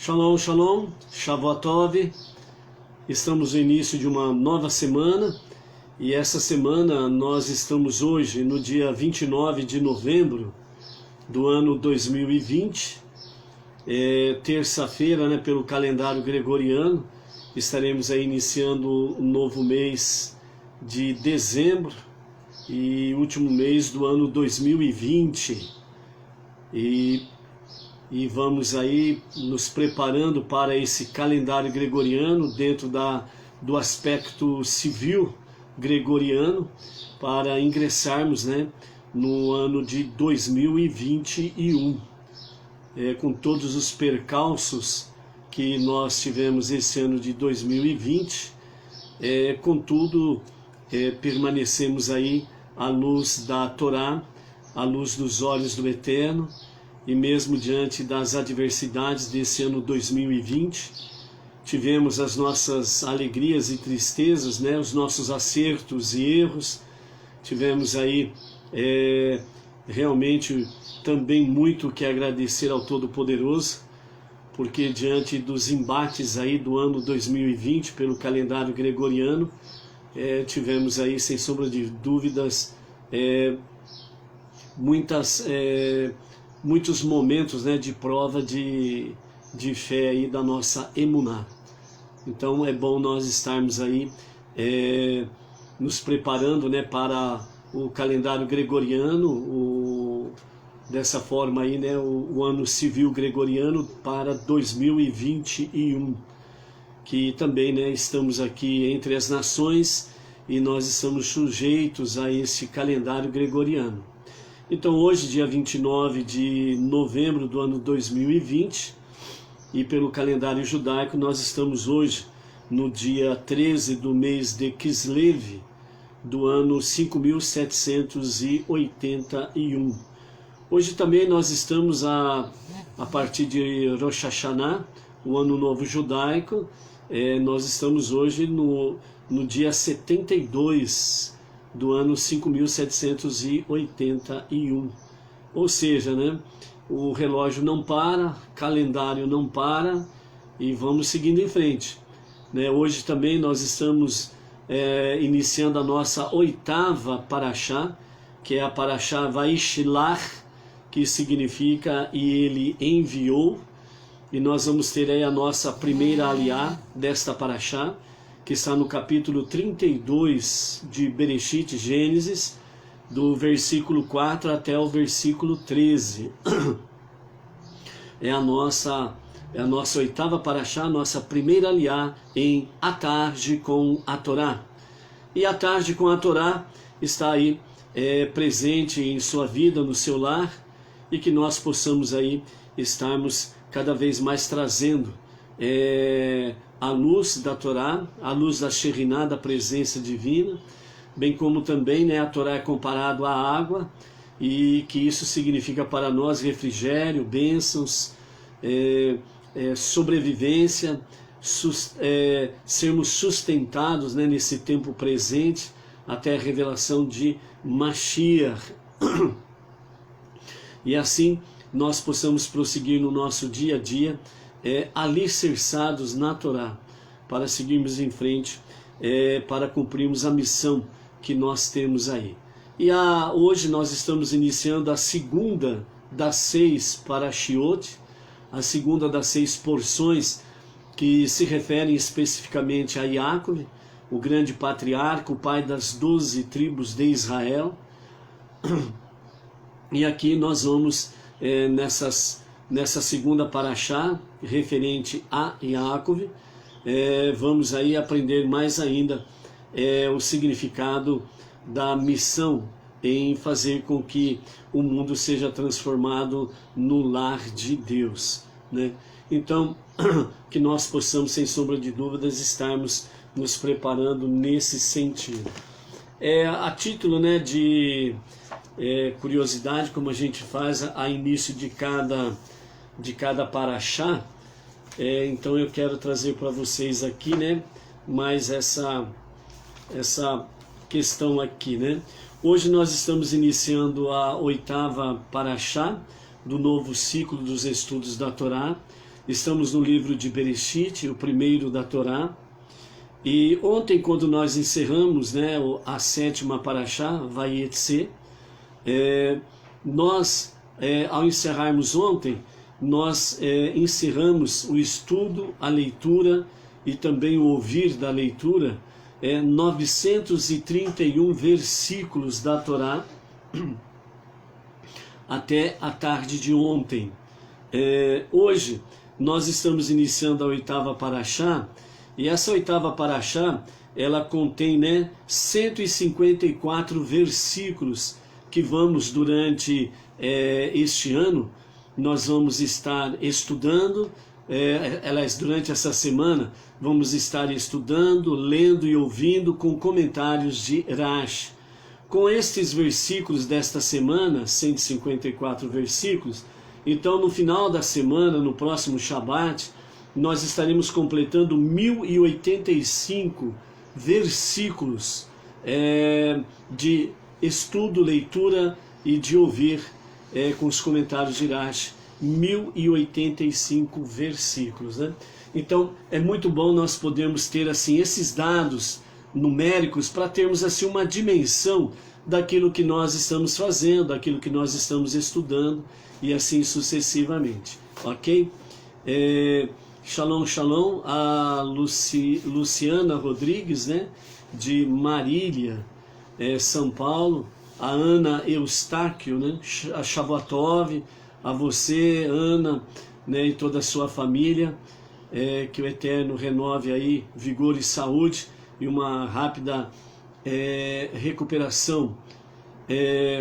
Shalom, shalom, Shavuot Tov. Estamos no início de uma nova semana e essa semana nós estamos hoje no dia 29 de novembro do ano 2020, terça-feira, pelo calendário gregoriano. Estaremos aí iniciando um novo mês de dezembro e último mês do ano 2020 e vamos aí nos preparando para esse calendário gregoriano dentro do aspecto civil gregoriano para ingressarmos no ano de 2021, com todos os percalços que nós tivemos esse ano de 2020, contudo permanecemos aí à luz da Torá, à luz dos olhos do Eterno. E mesmo diante das adversidades desse ano 2020, tivemos as nossas alegrias e tristezas, os nossos acertos e erros. Tivemos aí realmente também muito que agradecer ao Todo-Poderoso, porque diante dos embates aí do ano 2020 pelo calendário gregoriano, tivemos aí, sem sombra de dúvidas, muitos momentos de prova de fé aí da nossa emuná. Então é bom nós estarmos aí nos preparando para o calendário gregoriano, dessa forma aí, o ano civil gregoriano para 2021, que também estamos aqui entre as nações e nós estamos sujeitos a esse calendário gregoriano. Então hoje, dia 29 de novembro do ano 2020, e pelo calendário judaico nós estamos hoje no dia 13 do mês de Kislev, do ano 5781. Hoje também nós estamos a partir de Rosh Hashanah, o ano novo judaico. Nós estamos hoje no dia 72 do ano 5781, ou seja, o relógio não para, calendário não para e vamos seguindo em frente. Hoje também nós estamos iniciando a nossa oitava paraxá, que é a paraxá Vaishlach, que significa e ele enviou, e nós vamos ter aí a nossa primeira aliá desta paraxá, que está no capítulo 32 de Bereshit, Gênesis, do versículo 4 até o versículo 13. É a nossa oitava paraxá, a nossa primeira aliá em A Tarde com a Torá. E A Tarde com a Torá está aí presente em sua vida, no seu lar, e que nós possamos aí estarmos cada vez mais trazendo a luz da Torá, a luz da Shekhinah, da presença divina, bem como também a Torá é comparado à água, e que isso significa para nós refrigério, bênçãos, sobrevivência, sermos sustentados nesse tempo presente até a revelação de Mashiach. E assim nós possamos prosseguir no nosso dia a dia, alicerçados na Torá, para seguirmos em frente, para cumprirmos a missão que nós temos aí. E hoje nós estamos iniciando a segunda das 6 parashiot, a segunda das 6 porções que se referem especificamente a Yaakov, o grande patriarca, o pai das 12 tribos de Israel. E aqui nós vamos nessa segunda paraxá, referente a Yaakov, vamos aí aprender mais ainda o significado da missão em fazer com que o mundo seja transformado no lar de Deus. Então, que nós possamos, sem sombra de dúvidas, estarmos nos preparando nesse sentido. A título de curiosidade, como a gente faz a início de cada paraxá, então eu quero trazer para vocês aqui mais essa questão aqui. Hoje nós estamos iniciando a oitava paraxá do novo ciclo dos estudos da Torá, Estamos no livro de Bereshit, o primeiro da Torá. E ontem, quando nós encerramos, né, a 7ª Parashá, Vayetze, ao encerrarmos ontem, nós encerramos o estudo, a leitura e também o ouvir da leitura, 931 versículos da Torá, até a tarde de ontem. Hoje nós estamos iniciando a 8ª Parashá, e essa 8ª Parashá, ela contém, né, 154 versículos que vamos, durante este ano, nós vamos estar estudando, durante essa semana, vamos estar estudando, lendo e ouvindo com comentários de Rashi. Com estes versículos desta semana, 154 versículos, então no final da semana, no próximo Shabat, nós estaremos completando 1085 versículos de estudo, leitura e de ouvir com os comentários de Rashi. 1085 versículos, né? Então é muito bom nós podermos ter assim esses dados numéricos para termos assim uma dimensão daquilo que nós estamos fazendo, daquilo que nós estamos estudando e assim sucessivamente, ok? Shalom, shalom, a Luciana Rodrigues, né, de Marília, São Paulo, a Ana Eustáquio, né, a Shavuatov, a você, Ana, né, e toda a sua família, que o Eterno renove aí vigor e saúde e uma rápida recuperação.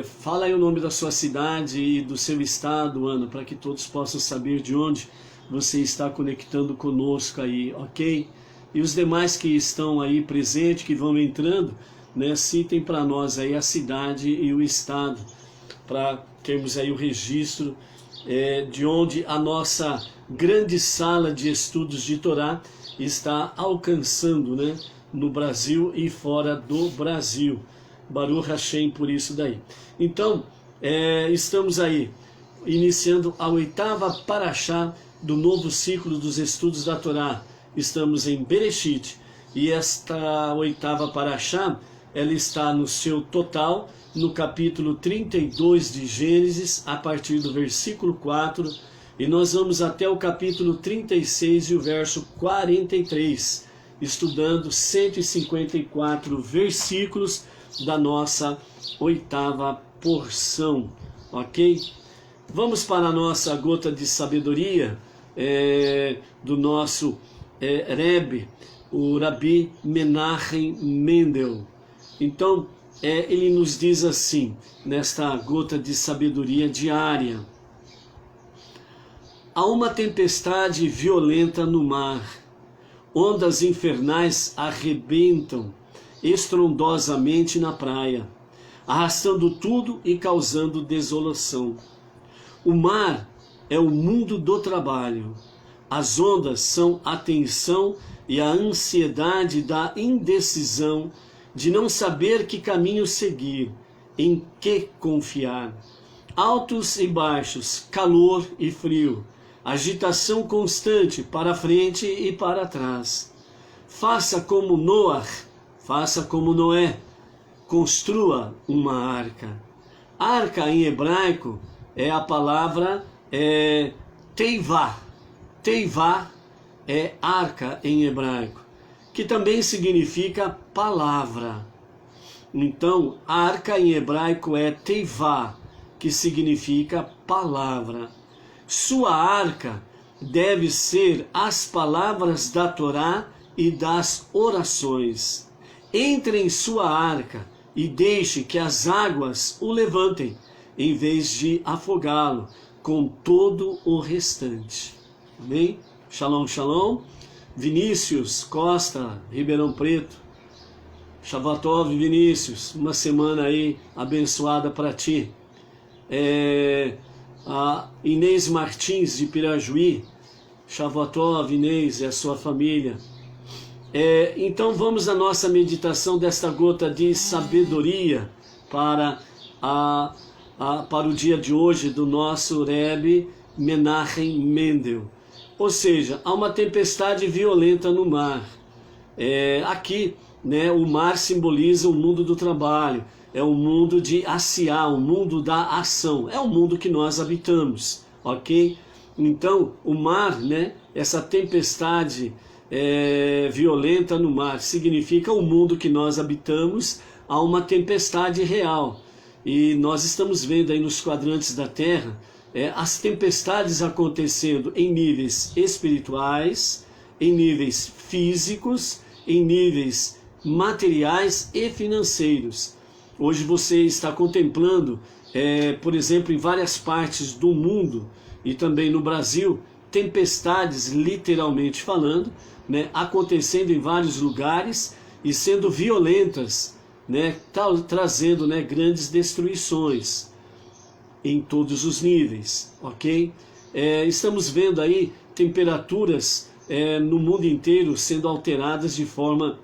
Fala aí o nome da sua cidade e do seu estado, Ana, para que todos possam saber de onde você está conectando conosco aí, ok? E os demais que estão aí presentes, que vão entrando, né, citem para nós aí a cidade e o estado, para termos aí o registro de onde a nossa grande sala de estudos de Torá está alcançando, né, no Brasil e fora do Brasil. Baruch Hashem por isso daí. Então, estamos aí iniciando a 8ª Parashá do novo ciclo dos estudos da Torá. Estamos em Bereshit, e esta 8ª Parashá, ela está no seu total no capítulo 32 de Gênesis, a partir do versículo 4, e nós vamos até o capítulo 36 e o verso 43, estudando 154 versículos da nossa 8ª porção, ok? Vamos para a nossa gota de sabedoria do nosso Rebbe, o Rabi Menachem Mendel. Então, ele nos diz assim, nesta gota de sabedoria diária: há uma tempestade violenta no mar, ondas infernais arrebentam estrondosamente na praia, arrastando tudo e causando desolação. O mar é o mundo do trabalho, as ondas são a tensão e a ansiedade da indecisão, de não saber que caminho seguir, em que confiar. Altos e baixos, calor e frio, agitação constante para frente e para trás. Faça como Noah, faça como Noé, construa uma arca. Arca em hebraico é a palavra teivá. Teivá é arca em hebraico, que também significa palavra. Então, arca em hebraico é teivá, que significa palavra. Sua arca deve ser as palavras da Torá e das orações. Entre em sua arca e deixe que as águas o levantem, em vez de afogá-lo com todo o restante. Amém? Shalom, shalom. Vinícius Costa, Ribeirão Preto. Shavuatov, Vinícius, uma semana aí abençoada para ti. A Inês Martins de Pirajuí, Shavuatov, Inês e a sua família. Então vamos à nossa meditação desta gota de sabedoria para o dia de hoje do nosso Rebbe Menachem Mendel. Ou seja, há uma tempestade violenta no mar. Aqui, né, o mar simboliza o mundo do trabalho, é o mundo de Asiá, o mundo da ação, é o mundo que nós habitamos, ok? Então, o mar, né, essa tempestade violenta no mar, significa o mundo que nós habitamos, há uma tempestade real. E nós estamos vendo aí nos quadrantes da Terra, as tempestades acontecendo em níveis espirituais, em níveis físicos, em níveis materiais e financeiros. Hoje você está contemplando, por exemplo, em várias partes do mundo e também no Brasil, tempestades, literalmente falando, né, acontecendo em vários lugares e sendo violentas, né, trazendo, né, grandes destruições em todos os níveis, ok? Estamos vendo aí temperaturas no mundo inteiro sendo alteradas de forma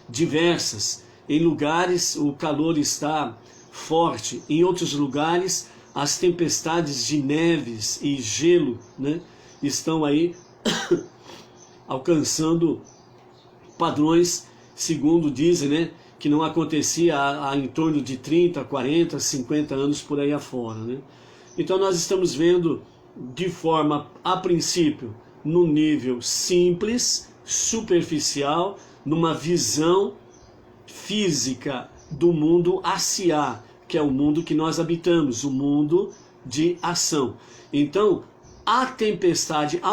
diversas. Em lugares o calor está forte, em outros lugares as tempestades de neves e gelo, né, estão aí alcançando padrões, segundo dizem, né, que não acontecia há em torno de 30, 40, 50 anos por aí afora, né? Então nós estamos vendo de forma, a princípio, no nível simples, superficial, numa visão física do mundo Asiá, que é o mundo que nós habitamos, o mundo de ação. Então, há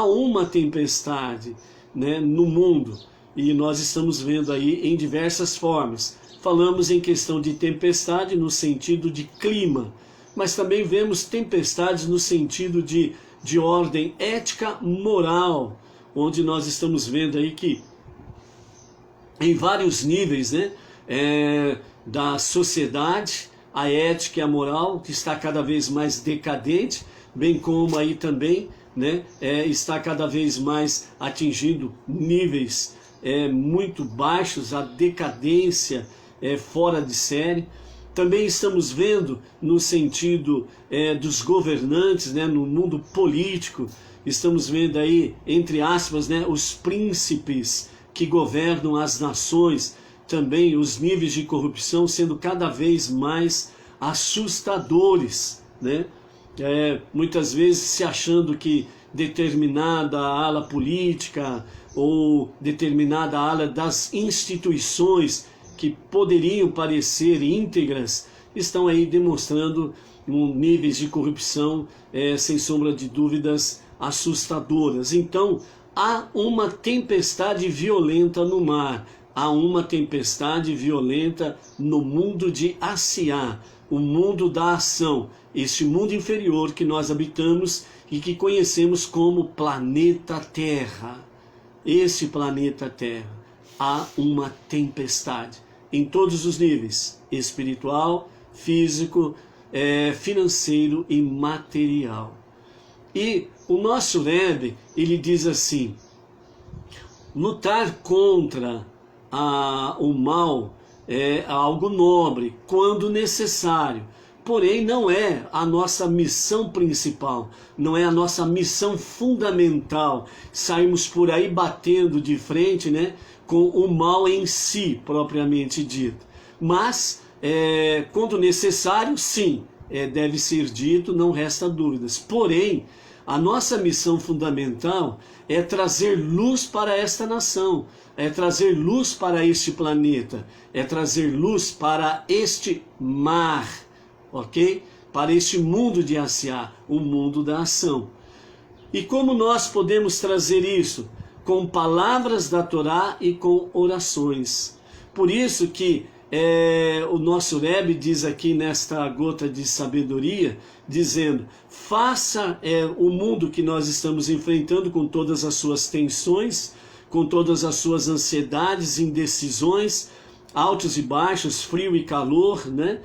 uma tempestade, né, no mundo, e nós estamos vendo aí em diversas formas. Falamos em questão de tempestade no sentido de clima, mas também vemos tempestades no sentido de ordem ética moral, onde nós estamos vendo aí que em vários níveis, né, da sociedade, a ética e a moral que está cada vez mais decadente, bem como aí também, né, está cada vez mais atingindo níveis muito baixos, a decadência fora de série. Também estamos vendo no sentido dos governantes, né, no mundo político, estamos vendo aí, entre aspas, né, os príncipes que governam as nações, também os níveis de corrupção sendo cada vez mais assustadores, né? Muitas vezes se achando que determinada ala política ou determinada ala das instituições que poderiam parecer íntegras, estão aí demonstrando níveis de corrupção, sem sombra de dúvidas, assustadoras. Então, há uma tempestade violenta no mar, há uma tempestade violenta no mundo de Asiá, o mundo da ação, este mundo inferior que nós habitamos e que conhecemos como planeta Terra. Esse planeta Terra, há uma tempestade em todos os níveis, espiritual, físico, financeiro e material. E o nosso Rebbe, ele diz assim: lutar contra o mal é algo nobre, quando necessário, porém não é a nossa missão principal, não é a nossa missão fundamental, saímos por aí batendo de frente, né, com o mal em si, propriamente dito. Mas, quando necessário, sim, deve ser dito, não resta dúvidas. Porém, a nossa missão fundamental é trazer luz para esta nação, é trazer luz para este planeta, é trazer luz para este mar, ok? Para este mundo de Asiá, o mundo da ação. E como nós podemos trazer isso? Com palavras da Torá e com orações. Por isso que o nosso Rebbe diz aqui nesta gota de sabedoria, dizendo: faça o mundo que nós estamos enfrentando com todas as suas tensões, com todas as suas ansiedades, indecisões, altos e baixos, frio e calor, né?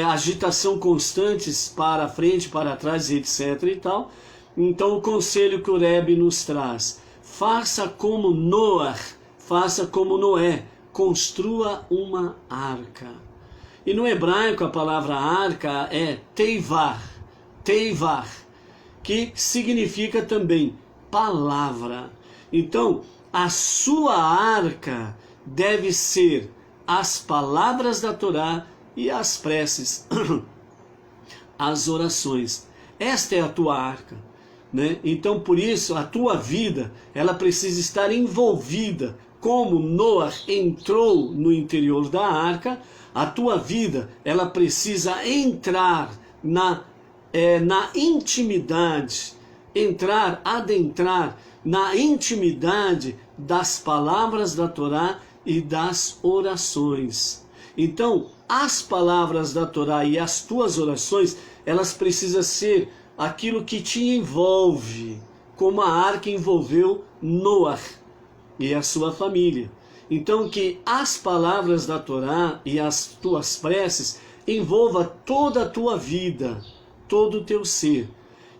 Agitação constantes para frente, para trás, etc. e tal. Então o conselho que o Rebbe nos traz: faça como Noé, faça como Noé, construa uma arca. E no hebraico a palavra arca é teivar, que significa também palavra. Então, a sua arca deve ser as palavras da Torá e as preces, as orações. Esta é a tua arca, né? Então, por isso, a tua vida, ela precisa estar envolvida. Como Noé entrou no interior da arca, a tua vida, ela precisa entrar na intimidade, adentrar na intimidade das palavras da Torá e das orações. Então, as palavras da Torá e as tuas orações, elas precisam ser aquilo que te envolve, como a arca envolveu Noé e a sua família. Então, que as palavras da Torá e as tuas preces envolva toda a tua vida, todo o teu ser.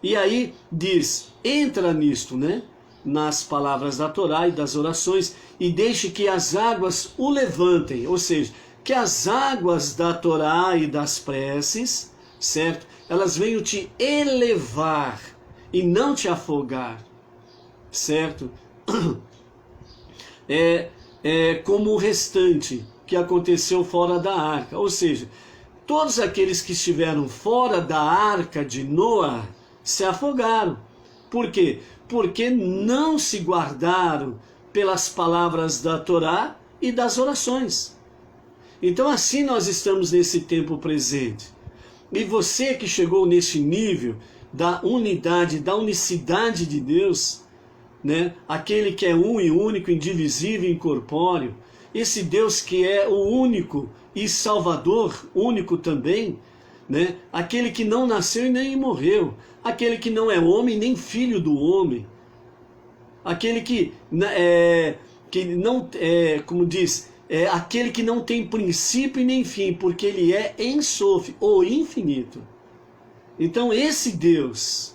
E aí diz, entra nisto, né? Nas palavras da Torá e das orações, e deixe que as águas o levantem, ou seja, que as águas da Torá e das preces, certo? Elas venham te elevar e não te afogar, certo? Como o restante que aconteceu fora da arca, ou seja, todos aqueles que estiveram fora da arca de Noé se afogaram. Por quê? Porque não se guardaram pelas palavras da Torá e das orações. Então assim nós estamos nesse tempo presente. E você que chegou nesse nível da unidade, da unicidade de Deus, né? Aquele que é um e único, indivisível e incorpóreo, esse Deus que é o único e Salvador, único também, né? Aquele que não nasceu e nem morreu, aquele que não é homem nem filho do homem, aquele que não como diz, aquele que não tem princípio e nem fim, porque ele é Ensof, o infinito. Então esse Deus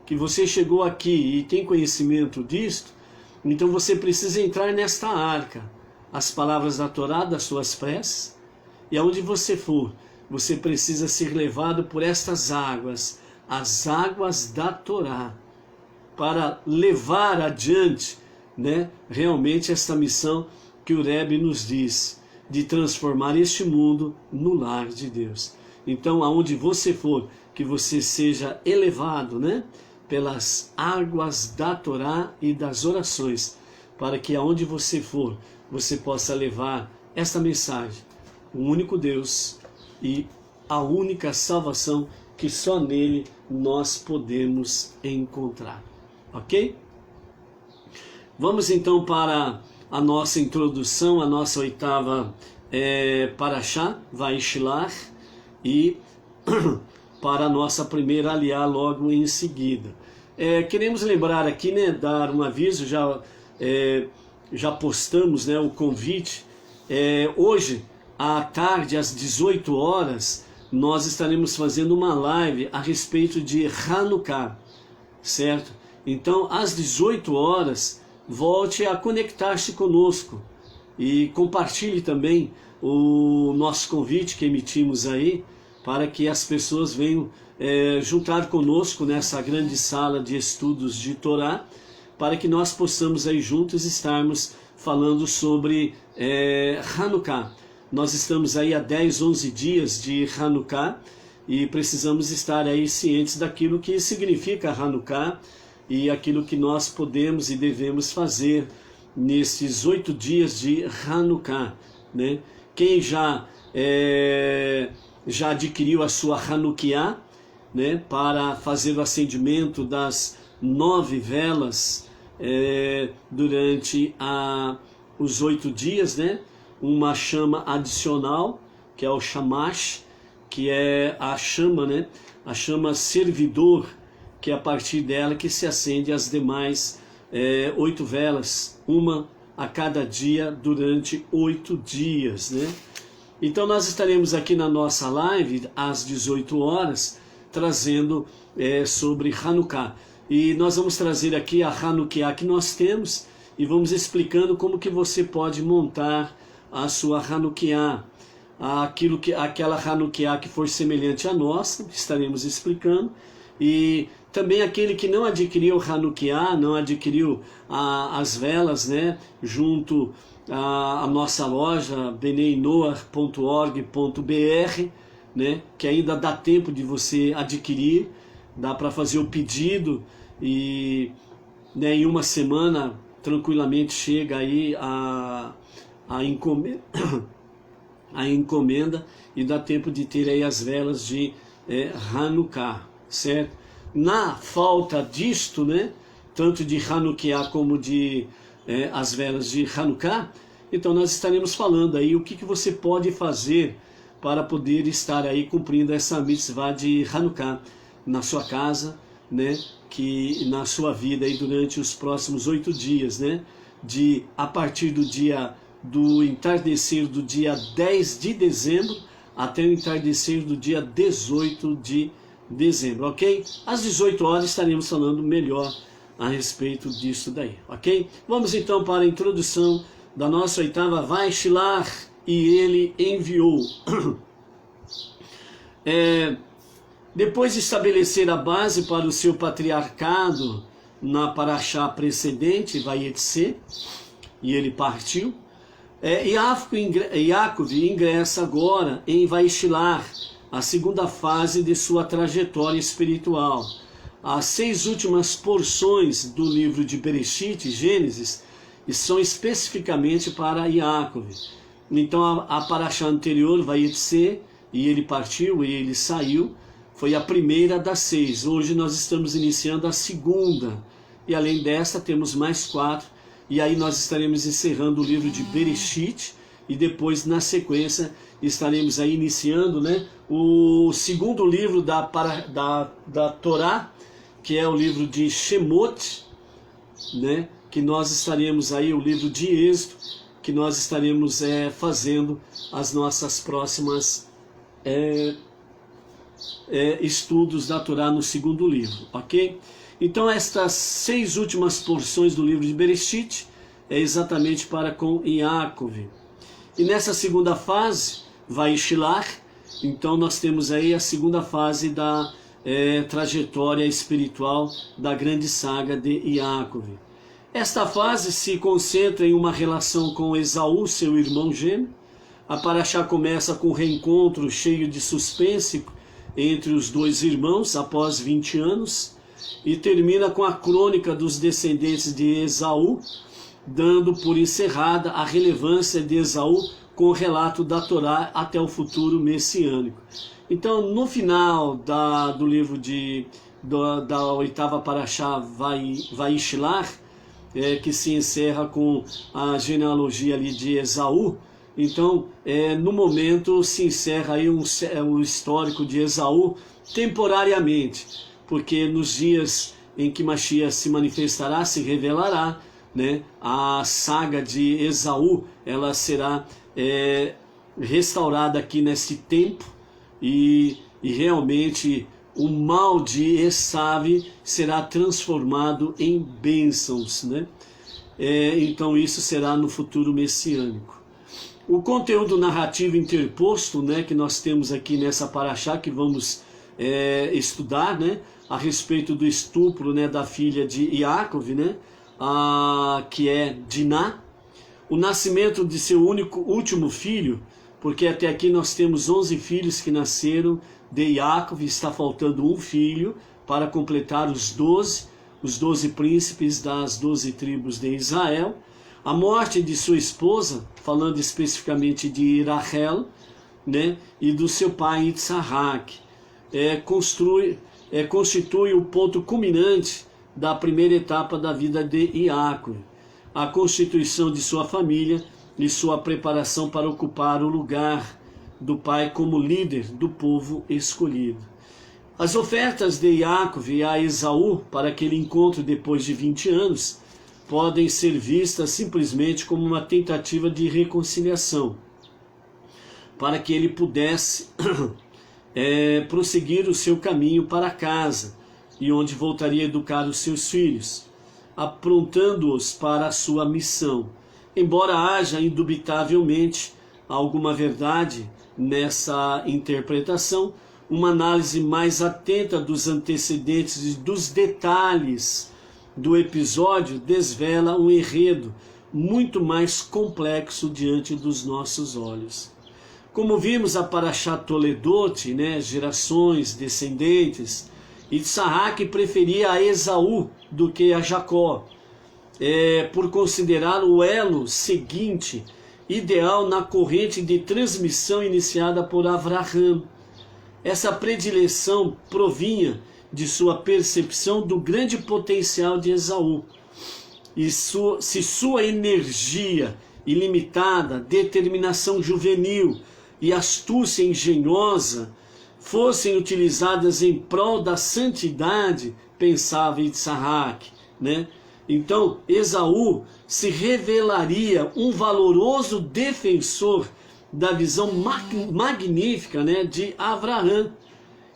que você chegou aqui e tem conhecimento disto, então você precisa entrar nesta arca, as palavras da Torá, das suas preces, e aonde você for, você precisa ser levado por estas águas, as águas da Torá, para levar adiante, né, realmente esta missão que o Rebbe nos diz, de transformar este mundo no lar de Deus. Então, aonde você for, que você seja elevado, né, pelas águas da Torá e das orações, para que aonde você for, você possa levar esta mensagem, o único Deus e a única salvação que só nele nós podemos encontrar. Ok? Vamos então para a nossa introdução, a nossa oitava Parashá, Vaishlach, e para a nossa primeira aliá logo em seguida. Queremos lembrar aqui, né, dar um aviso, já postamos, né, o convite. Hoje, à tarde, às 18 horas, nós estaremos fazendo uma live a respeito de Hanukkah, certo? Então, às 18 horas, volte a conectar-se conosco e compartilhe também o nosso convite que emitimos aí, para que as pessoas venham juntar conosco nessa grande sala de estudos de Torá, para que nós possamos aí juntos estarmos falando sobre Hanukkah. Nós estamos aí há 10, 11 dias de Hanukkah e precisamos estar aí cientes daquilo que significa Hanukkah e aquilo que nós podemos e devemos fazer nesses 8 dias de Hanukkah, né? Quem já adquiriu a sua Hanukkah, né, para fazer o acendimento das 9 velas durante os 8 dias, né? Uma chama adicional, que é o Shamash, que é a chama, né? A chama servidor, que é a partir dela que se acende as demais 8 velas, uma a cada dia durante 8 dias, né? Então nós estaremos aqui na nossa live às 18 horas trazendo sobre Hanukkah. E nós vamos trazer aqui a Hanukkah que nós temos e vamos explicando como que você pode montar a sua Hanukkah. Aquela Hanukkah que for semelhante à nossa, estaremos explicando. E Também aquele que não adquiriu Hanukkah, não adquiriu as velas, né, junto à nossa loja beneinoar.org.br, né, que ainda dá tempo de você adquirir, dá para fazer o pedido e, né, em uma semana tranquilamente chega aí a encomenda e dá tempo de ter aí as velas de Hanukkah, certo? Na falta disto, né, tanto de Hanukkah como de as velas de Hanukkah, então nós estaremos falando aí o que você pode fazer para poder estar aí cumprindo essa mitzvah de Hanukkah na sua casa, né, que na sua vida aí durante os próximos 8 dias, né, a partir do entardecer do dia 10 de dezembro até o entardecer do dia 18 de dezembro, ok? Às 18 horas estaremos falando melhor a respeito disso daí, ok? Vamos então para a introdução da nossa oitava Vaishilach, e ele enviou. Depois de estabelecer a base para o seu patriarcado na paraxá precedente, Vayetse, e ele partiu, Yaakov ingressa agora em Vaishilach, a segunda fase de sua trajetória espiritual. As 6 últimas porções do livro de Bereshit, Gênesis, são especificamente para Yaakov. Então a paraxá anterior, Vayetse, e ele partiu, e ele saiu, foi a primeira das 6. Hoje nós estamos iniciando a segunda, e além desta temos mais 4, e aí nós estaremos encerrando o livro de Bereshit, e depois na sequência estaremos aí iniciando, né, o segundo livro da Torá, que é o livro de Shemot, né, que nós estaremos aí, o livro de Êxodo, que nós estaremos fazendo as nossas próximas estudos da Torá no segundo livro, ok? Então estas 6 últimas porções do livro de Bereshit é exatamente para com Yaakov. E nessa segunda fase, Vaishilach, então nós temos aí a segunda fase da trajetória espiritual da grande saga de Yaakov. Esta fase se concentra em uma relação com Esaú, seu irmão gêmeo. A paraxá começa com um reencontro cheio de suspense entre os dois irmãos após 20 anos e termina com a crônica dos descendentes de Esaú, dando por encerrada a relevância de Esaú com o relato da Torá até o futuro messiânico. Então, no final do livro da oitava paraxá Vaishilach, que se encerra com a genealogia ali de Esaú, então, no momento se encerra aí um histórico de Esaú temporariamente, porque nos dias em que Mashiach se manifestará, se revelará, né, a saga de Esaú, ela será restaurada aqui neste tempo, e realmente o mal de Esav será transformado em bênçãos, né? Então isso será no futuro messiânico. O conteúdo narrativo interposto, né, que nós temos aqui nessa paraxá, que vamos estudar, né, a respeito do estupro, né, da filha de Yaakov, né, que é Diná, o nascimento de seu último filho, porque até aqui nós temos 11 filhos que nasceram de Yaakov, está faltando um filho para completar os 12 príncipes das 12 tribos de Israel. A morte de sua esposa, falando especificamente de Rachel, né, e do seu pai Yitzhak, constitui o ponto culminante da primeira etapa da vida de Yaakov, a constituição de sua família e sua preparação para ocupar o lugar do pai como líder do povo escolhido. As ofertas de Yaakov a Esaú para aquele encontro depois de 20 anos podem ser vistas simplesmente como uma tentativa de reconciliação, para que ele pudesse prosseguir o seu caminho para casa, e onde voltaria a educar os seus filhos, aprontando-os para a sua missão. Embora haja indubitavelmente alguma verdade nessa interpretação, uma análise mais atenta dos antecedentes e dos detalhes do episódio desvela um enredo muito mais complexo diante dos nossos olhos. Como vimos a Parashat Toledot, né, gerações, descendentes, Isaac preferia a Esaú do que a Jacó, por considerar o elo seguinte ideal na corrente de transmissão iniciada por Avraham. Essa predileção provinha de sua percepção do grande potencial de Esaú. E se sua energia ilimitada, determinação juvenil e astúcia engenhosa fossem utilizadas em prol da santidade, pensava Isaac, né? Então Esaú se revelaria um valoroso defensor da visão magnífica, né, de Avraham.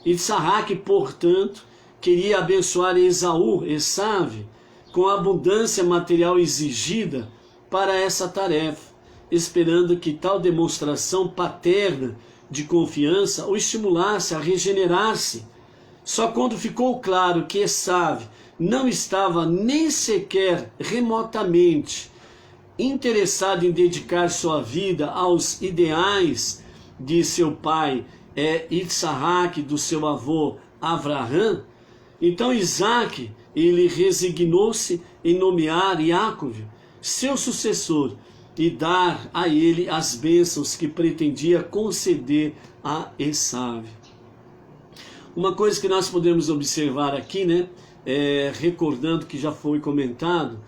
Isaac, portanto, queria abençoar Esaú, Esav, com a abundância material exigida para essa tarefa, esperando que tal demonstração paterna de confiança o estimulasse a regenerar-se. Só quando ficou claro que Esav não estava nem sequer remotamente interessado em dedicar sua vida aos ideais de seu pai Isaac, do seu avô Avraham, então Isaac, ele resignou-se em nomear Yaakov, seu sucessor, e dar a ele as bênçãos que pretendia conceder a Esav. Uma coisa que nós podemos observar aqui, né, recordando que já foi comentado,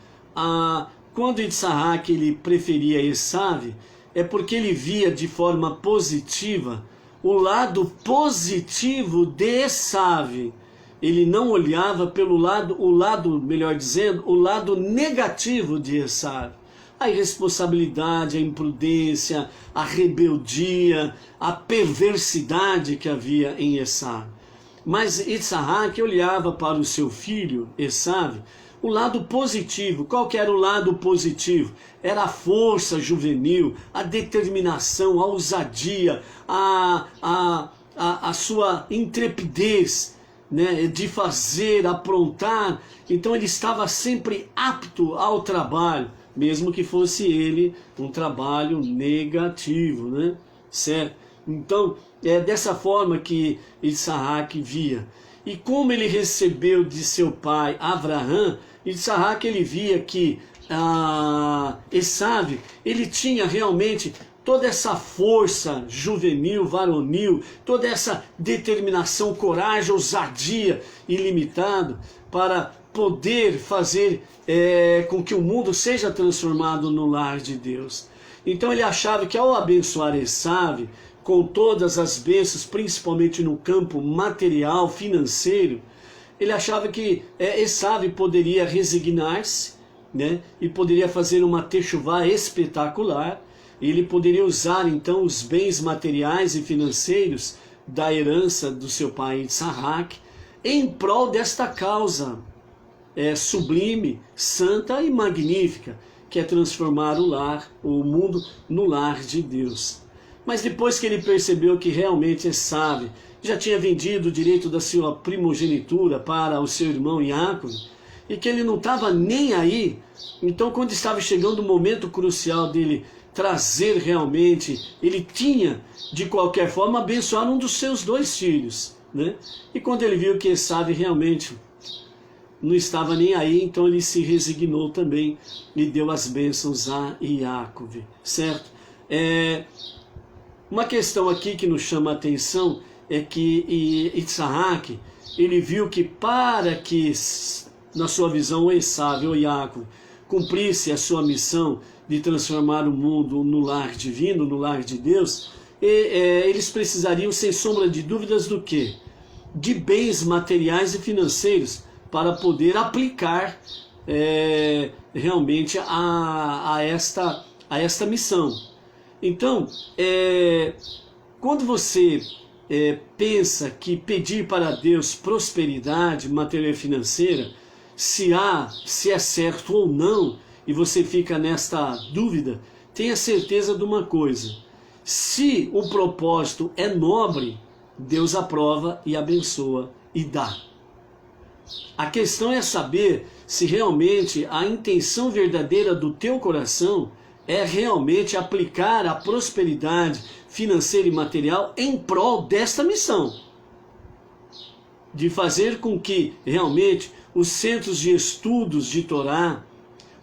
quando Isaac ele preferia Esav, é porque ele via de forma positiva o lado positivo de Esav. Ele não olhava pelo lado, melhor dizendo, o lado negativo de Esav. A irresponsabilidade, a imprudência, a rebeldia, a perversidade que havia em Esav. Mas Isaac olhava para o seu filho, Esav, o lado positivo. Qual que era o lado positivo? Era a força juvenil, a determinação, a ousadia, a sua intrepidez, né, de fazer, aprontar. Então ele estava sempre apto ao trabalho, mesmo que fosse ele um trabalho negativo, né? Certo? Então, é dessa forma que Isaac via. E como ele recebeu de seu pai Avraham, Isaac ele via que Esav, ele tinha realmente toda essa força juvenil, varonil, toda essa determinação, coragem, ousadia ilimitada para poder fazer com que o mundo seja transformado no lar de Deus. Então ele achava que ao abençoar Esav com todas as bênçãos, principalmente no campo material, financeiro, ele achava que Esav poderia resignar-se, né, e poderia fazer uma techuvá espetacular. Ele poderia usar então os bens materiais e financeiros da herança do seu pai Isaac em prol desta causa sublime, santa e magnífica, que é transformar o mundo no lar de Deus. Mas depois que ele percebeu que realmente Esav já tinha vendido o direito da sua primogenitura para o seu irmão Yaakov, e que ele não estava nem aí, então quando estava chegando o momento crucial dele trazer realmente, ele tinha de qualquer forma abençoar um dos seus 2 filhos, né? E quando ele viu que Esav realmente não estava nem aí, então ele se resignou também e deu as bênçãos a Yaakov, certo? Uma questão aqui que nos chama a atenção é que Isaac, ele viu que para que, na sua visão, o Esav, ou Yaakov, cumprisse a sua missão de transformar o mundo no lar divino, no lar de Deus, eles precisariam, sem sombra de dúvidas, do quê? De bens materiais e financeiros, para poder aplicar realmente a esta missão. Então, quando você pensa que pedir para Deus prosperidade material e financeira, se é certo ou não, e você fica nesta dúvida, tenha certeza de uma coisa: se o propósito é nobre, Deus aprova e abençoa e dá. A questão é saber se realmente a intenção verdadeira do teu coração é realmente aplicar a prosperidade financeira e material em prol desta missão. De fazer com que realmente os centros de estudos de Torá,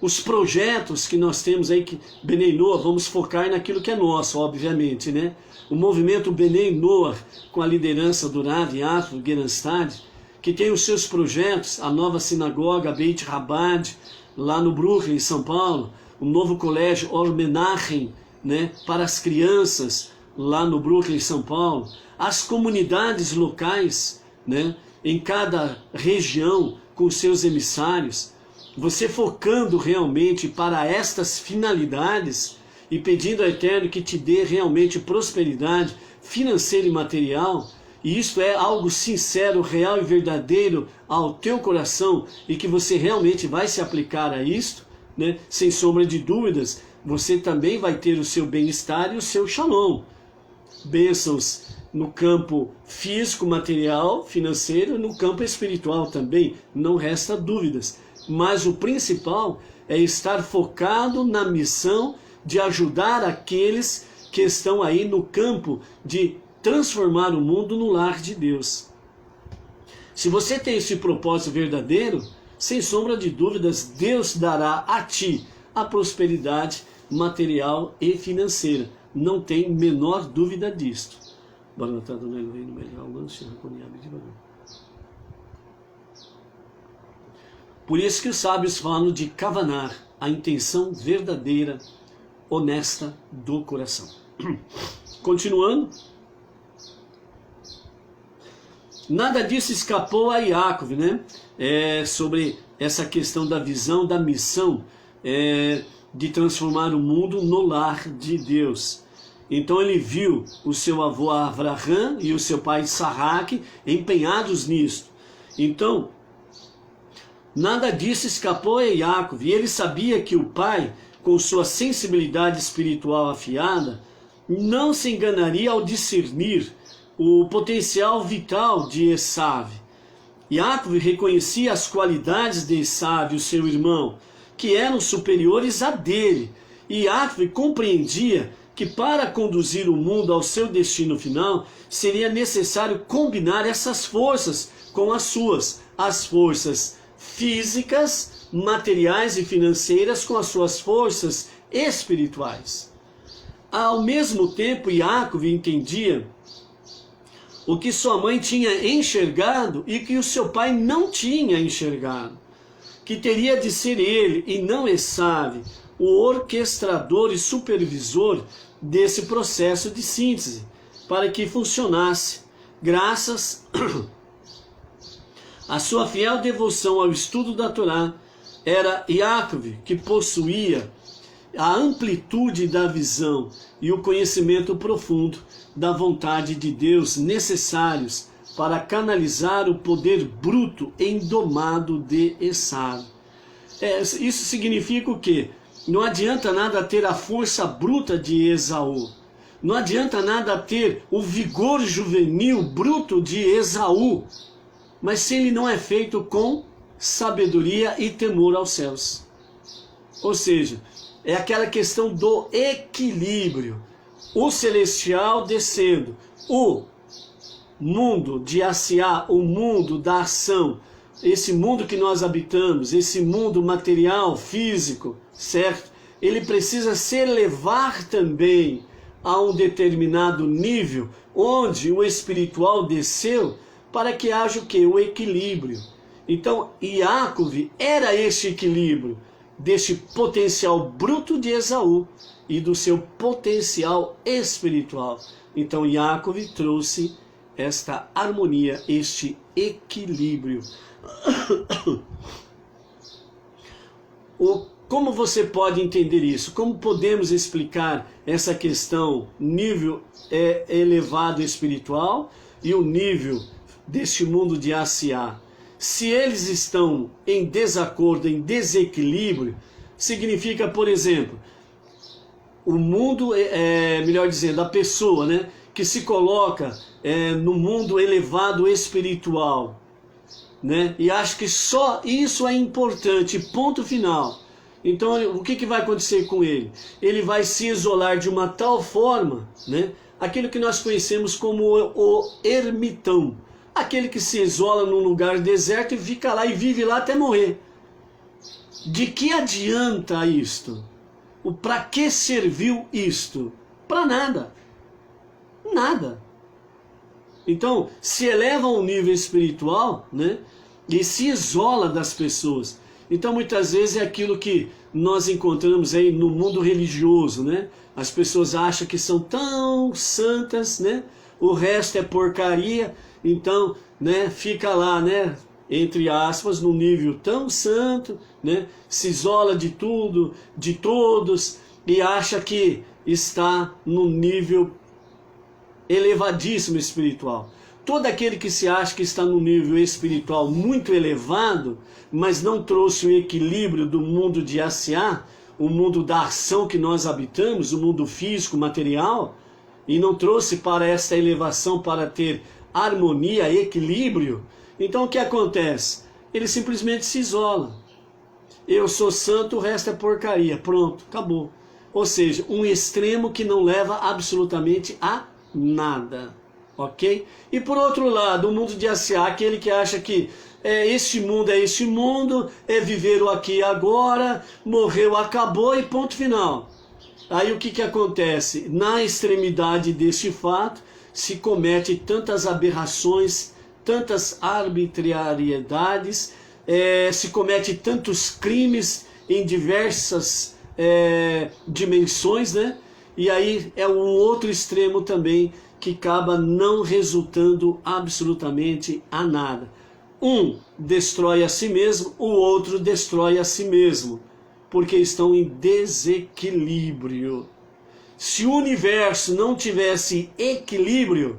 os projetos que nós temos aí, que Bnei Noach, vamos focar naquilo que é nosso, obviamente, né? O movimento Bnei Noach, com a liderança do Rav Yaakov Gerenstad, que tem os seus projetos, a nova sinagoga Beit Chabad, lá no Brooklyn, em São Paulo, o novo colégio Or Menachem, né, para as crianças, lá no Brooklyn, em São Paulo, as comunidades locais, né, em cada região, com seus emissários, você focando realmente para estas finalidades e pedindo ao Eterno que te dê realmente prosperidade financeira e material, e isto é algo sincero, real e verdadeiro ao teu coração, e que você realmente vai se aplicar a isto, né? Sem sombra de dúvidas, você também vai ter o seu bem-estar e o seu shalom. Bênçãos no campo físico, material, financeiro, no campo espiritual também, não resta dúvidas. Mas o principal é estar focado na missão de ajudar aqueles que estão aí no campo de transformar o mundo no lar de Deus. Se você tem esse propósito verdadeiro, sem sombra de dúvidas, Deus dará a ti a prosperidade material e financeira. Não tem menor dúvida disto. Por isso que os sábios falam de kavanar, a intenção verdadeira, honesta do coração. Continuando. Nada disso escapou a Yaakov, né? Sobre essa questão da visão, da missão de transformar o mundo no lar de Deus. Então ele viu o seu avô Avraham e o seu pai Isaac empenhados nisso. Então, nada disso escapou a Yaakov, e ele sabia que o pai, com sua sensibilidade espiritual afiada, não se enganaria ao discernir o potencial vital de Esav. Yaakov reconhecia as qualidades de Esav, o seu irmão, que eram superiores a dele. E Yaakov compreendia que para conduzir o mundo ao seu destino final, seria necessário combinar essas forças com as suas, as forças físicas, materiais e financeiras com as suas forças espirituais. Ao mesmo tempo, Yaakov entendia o que sua mãe tinha enxergado e que o seu pai não tinha enxergado, que teria de ser ele e não Esav o orquestrador e supervisor desse processo de síntese, para que funcionasse, graças à sua fiel devoção ao estudo da Torá. Era Yaakov que possuía a amplitude da visão e o conhecimento profundo da vontade de Deus necessários para canalizar o poder bruto e indomado de Esav. Isso significa o quê? Não adianta nada ter a força bruta de Esaú. Não adianta nada ter o vigor juvenil bruto de Esaú. Mas se ele não é feito com sabedoria e temor aos céus. Ou seja, é aquela questão do equilíbrio. O celestial descendo, o mundo de Asiá, o mundo da ação, esse mundo que nós habitamos, esse mundo material, físico, certo? Ele precisa se elevar também a um determinado nível, onde o espiritual desceu, para que haja o quê? O equilíbrio. Então, Yaakov era este equilíbrio, deste potencial bruto de Esaú e do seu potencial espiritual. Então, Yaakov trouxe esta harmonia, este equilíbrio. Como você pode entender isso? Como podemos explicar essa questão, nível elevado espiritual e o nível deste mundo de Asiá? Se eles estão em desacordo, em desequilíbrio, significa, por exemplo, o mundo, melhor dizendo, a pessoa, né, que se coloca no mundo elevado espiritual, né? E acha que só isso é importante, ponto final. Então o que vai acontecer com ele? Ele vai se isolar de uma tal forma, né? Aquilo que nós conhecemos como o ermitão, aquele que se isola num lugar deserto e fica lá e vive lá até morrer. De que adianta isto? Para que serviu isto? Para nada. Nada. Então, se eleva a um nível espiritual, né? E se isola das pessoas. Então, muitas vezes é aquilo que nós encontramos aí no mundo religioso, né? As pessoas acham que são tão santas, né? O resto é porcaria. Então, né? Fica lá, né? Entre aspas, num nível tão santo, né? Se isola de tudo, de todos, e acha que está num nível elevadíssimo espiritual. Todo aquele que se acha que está num nível espiritual muito elevado, mas não trouxe o equilíbrio do mundo de A.C.A., o mundo da ação que nós habitamos, o mundo físico, material, e não trouxe para essa elevação, para ter harmonia, equilíbrio, então o que acontece? Ele simplesmente se isola. Eu sou santo, o resto é porcaria. Pronto, acabou. Ou seja, um extremo que não leva absolutamente a nada. Ok? E por outro lado, o mundo de A.C.A., aquele que acha que este mundo, é viver o aqui e agora, morreu, acabou e ponto final. Aí o que acontece? Na extremidade deste fato, se comete tantas aberrações, tantas arbitrariedades, se comete tantos crimes em diversas dimensões, né? E aí é um outro extremo também que acaba não resultando absolutamente a nada. Um destrói a si mesmo, o outro destrói a si mesmo, porque estão em desequilíbrio. Se o universo não tivesse equilíbrio,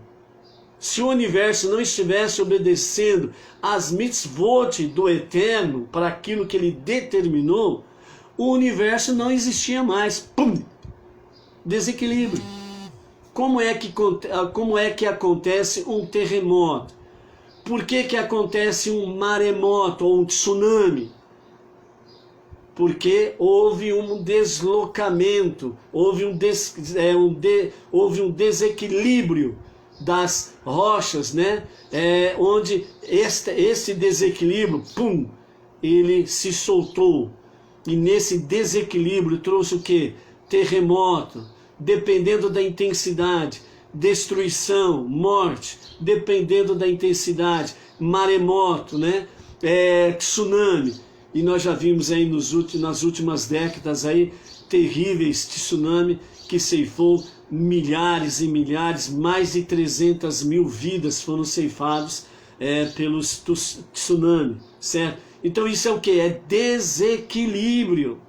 se o universo não estivesse obedecendo às mitzvot do Eterno, para aquilo que ele determinou, o universo não existia mais. Pum! Desequilíbrio. Como é que acontece um terremoto? Por que acontece um maremoto ou um tsunami? Porque houve um deslocamento, houve um desequilíbrio das rochas, né? Onde esse desequilíbrio, pum, ele se soltou. E nesse desequilíbrio trouxe o quê? Terremoto, dependendo da intensidade, destruição, morte, dependendo da intensidade, maremoto, né? Tsunami. E nós já vimos aí nas últimas décadas aí terríveis tsunami que ceifou milhares e milhares, mais de 300 mil vidas foram ceifadas pelos tsunami, certo? Então isso é o que? É desequilíbrio.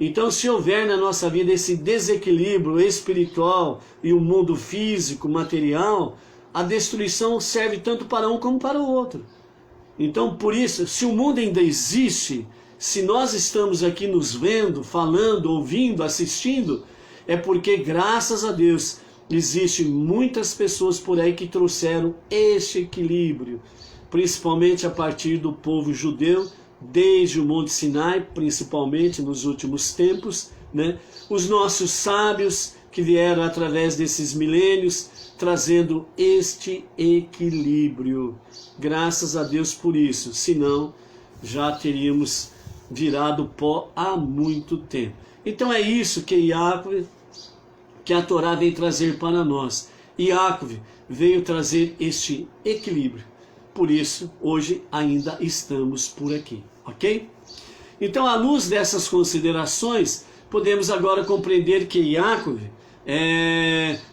Então se houver na nossa vida esse desequilíbrio espiritual e o mundo físico, material, a destruição serve tanto para um como para o outro. Então por isso, se o mundo ainda existe, se nós estamos aqui nos vendo, falando, ouvindo, assistindo, é porque graças a Deus existem muitas pessoas por aí que trouxeram este equilíbrio, principalmente a partir do povo judeu, desde o Monte Sinai, principalmente nos últimos tempos, né? Os nossos sábios que vieram através desses milênios, trazendo este equilíbrio. Graças a Deus por isso, senão já teríamos virado pó há muito tempo. Então é isso que a Torá vem trazer para nós. Yaakov veio trazer este equilíbrio. Por isso, hoje ainda estamos por aqui, ok? Então, à luz dessas considerações, podemos agora compreender que Yaakov,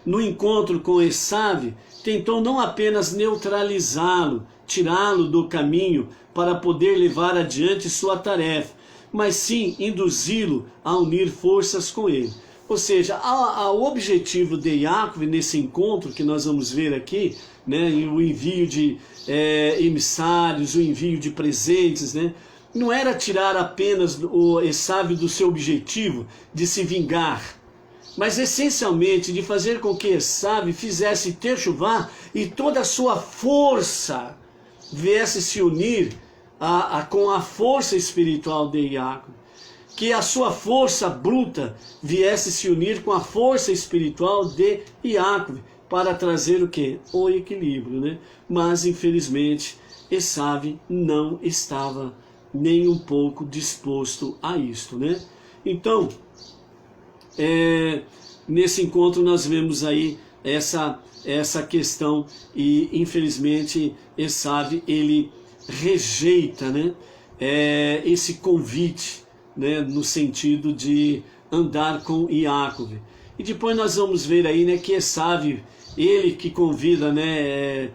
no encontro com Esav, tentou não apenas neutralizá-lo, tirá-lo do caminho para poder levar adiante sua tarefa, mas sim induzi-lo a unir forças com ele. Ou seja, o objetivo de Yaakov nesse encontro que nós vamos ver aqui, né, o envio de emissários, o envio de presentes, né, não era tirar apenas o Esav do seu objetivo de se vingar, mas essencialmente de fazer com que Esaú fizesse Techuvá e toda a sua força viesse se unir com a força espiritual de Jacob. Que a sua força bruta viesse se unir com a força espiritual de Jacob, para trazer o quê? O equilíbrio, né? Mas, infelizmente, Esaú não estava nem um pouco disposto a isto, né? Então, nesse encontro nós vemos aí essa questão e, infelizmente, Esaú, ele rejeita, né, esse convite, né, no sentido de andar com Jacob. E depois nós vamos ver aí, né, que Esaú, ele que convida, né,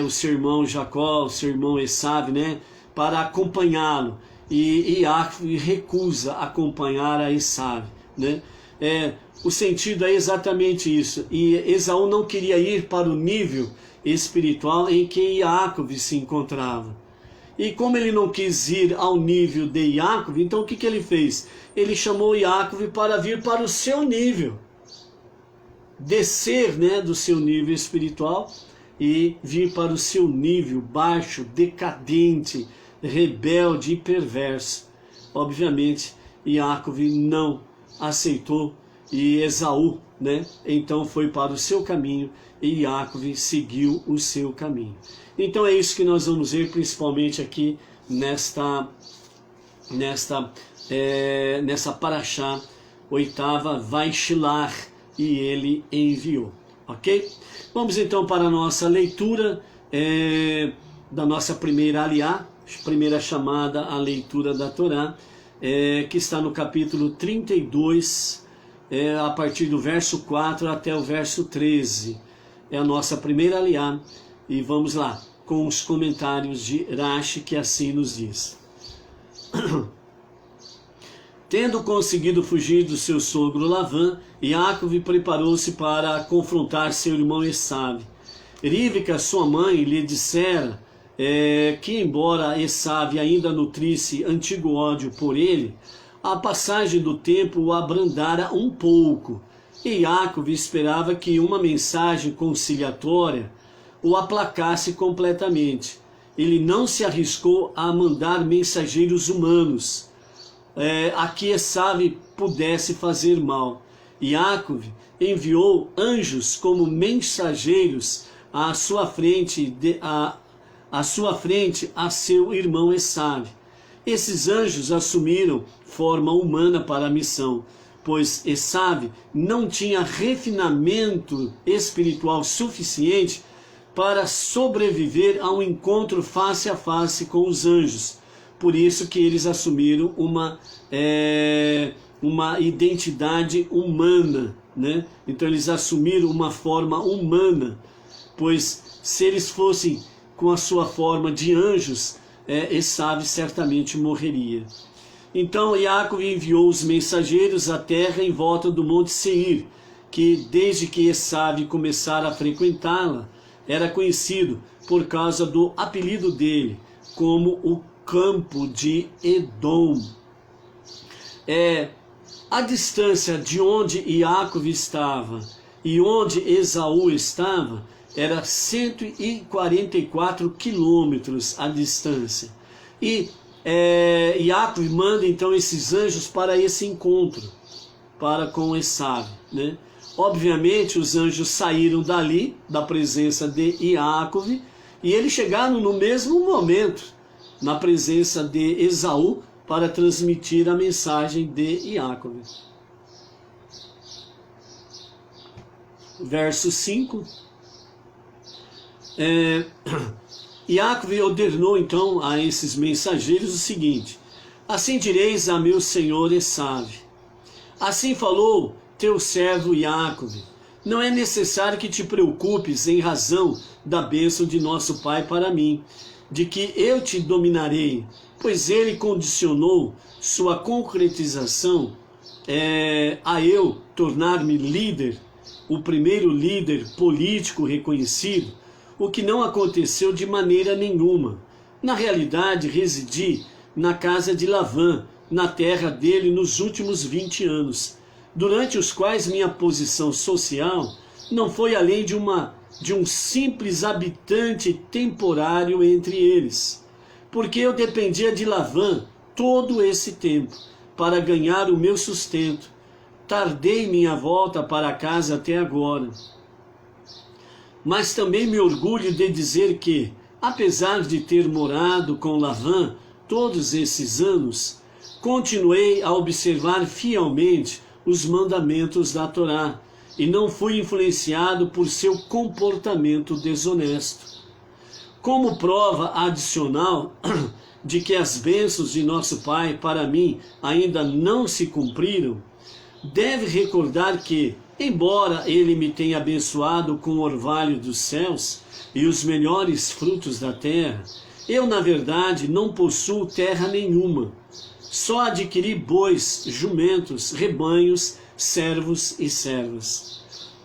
o seu irmão Jacó, o seu irmão Esaú, né, para acompanhá-lo. E Jacob recusa acompanhar a Esaú, né? O sentido é exatamente isso. E Esaú não queria ir para o nível espiritual em que Jacob se encontrava. E como ele não quis ir ao nível de Jacob, então o que ele fez? Ele chamou Jacob para vir para o seu nível. Descer, né, do seu nível espiritual e vir para o seu nível baixo, decadente, rebelde e perverso. Obviamente, Jacob não aceitou e Esaú, né, então foi para o seu caminho e Jacob seguiu o seu caminho. Então é isso que nós vamos ver principalmente aqui nessa paraxá oitava, Vaishilar, e ele enviou, ok? Vamos então para a nossa leitura da nossa primeira aliá, primeira chamada à leitura da Torá, que está no capítulo 32, a partir do verso 4 até o verso 13. É a nossa primeira aliá, e vamos lá, com os comentários de Rashi, que assim nos diz. Tendo conseguido fugir do seu sogro Lavã, Jacob preparou-se para confrontar seu irmão Esaú. Rivka, sua mãe, lhe dissera que, embora Esaú ainda nutrisse antigo ódio por ele, a passagem do tempo o abrandara um pouco, e Jacob esperava que uma mensagem conciliatória o aplacasse completamente. Ele não se arriscou a mandar mensageiros humanos a que Esaú pudesse fazer mal. Jacob enviou anjos como mensageiros à sua frente a seu irmão Esaú. Esses anjos assumiram forma humana para a missão, pois Esaú não tinha refinamento espiritual suficiente para sobreviver a um encontro face a face com os anjos. Por isso que eles assumiram uma identidade humana, né? Então eles assumiram uma forma humana, pois se eles fossem com a sua forma de anjos, Esaú certamente morreria. Então Jacob enviou os mensageiros à terra em volta do Monte Seir, que desde que Esaú começara a frequentá-la, era conhecido por causa do apelido dele, como o Campo de Edom. A distância de onde Jacob estava e onde Esaú estava era 144 quilômetros a distância. E Jacob manda então esses anjos para esse encontro, para com Esaú, né? Obviamente os anjos saíram dali, da presença de Jacob, e eles chegaram no mesmo momento, na presença de Esaú, para transmitir a mensagem de Jacob. Verso 5. Jacob ordenou então a esses mensageiros o seguinte: assim direis a meu senhor Esaú: assim falou teu servo Jacob, não é necessário que te preocupes em razão da bênção de nosso pai para mim, de que eu te dominarei, pois ele condicionou sua concretização a eu tornar-me líder, o primeiro líder político reconhecido, o que não aconteceu de maneira nenhuma. Na realidade, residi na casa de Lavã, na terra dele, nos últimos 20 anos. durante os quais minha posição social não foi além de um simples habitante temporário entre eles, porque eu dependia de Lavã todo esse tempo para ganhar o meu sustento. Tardei minha volta para casa até agora. Mas também me orgulho de dizer que, apesar de ter morado com Lavã todos esses anos, continuei a observar fielmente os mandamentos da Torá e não fui influenciado por seu comportamento desonesto. Como prova adicional de que as bênçãos de nosso Pai para mim ainda não se cumpriram, deve recordar que, embora Ele me tenha abençoado com o orvalho dos céus e os melhores frutos da terra, eu, na verdade, não possuo terra nenhuma. Só adquiri bois, jumentos, rebanhos, servos e servas.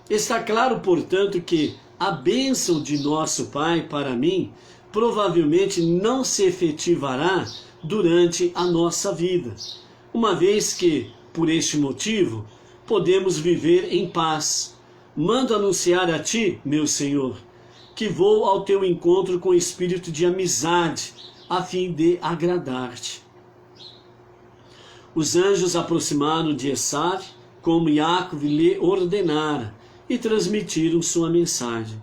Está claro, portanto, que a bênção de nosso Pai para mim provavelmente não se efetivará durante a nossa vida, uma vez que, por este motivo, podemos viver em paz. Mando anunciar a ti, meu Senhor, que vou ao teu encontro com espírito de amizade, a fim de agradar-te. Os anjos aproximaram de Esav, como Iacov lhe ordenara, e transmitiram sua mensagem.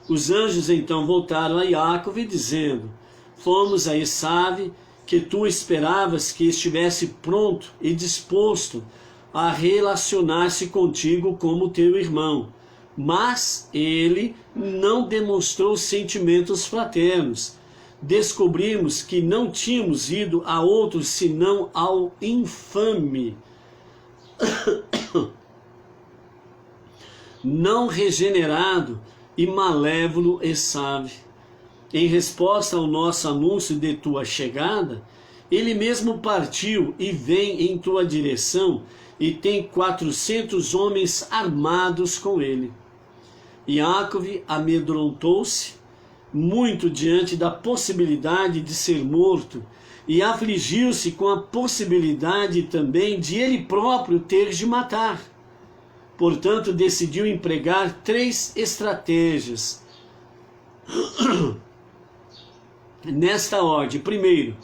Os anjos então voltaram a Iacov, dizendo: fomos a Esav, que tu esperavas que estivesse pronto e disposto a relacionar-se contigo como teu irmão. Mas ele não demonstrou sentimentos fraternos. Descobrimos que não tínhamos ido a outro senão ao infame, não regenerado e malévolo Esav. Em resposta ao nosso anúncio de tua chegada, ele mesmo partiu e vem em tua direção e tem 400 homens armados com ele. Iacov amedrontou-se muito diante da possibilidade de ser morto e afligiu-se com a possibilidade também de ele próprio ter de matar. Portanto, decidiu empregar 3 estratégias. Nesta ordem: primeiro,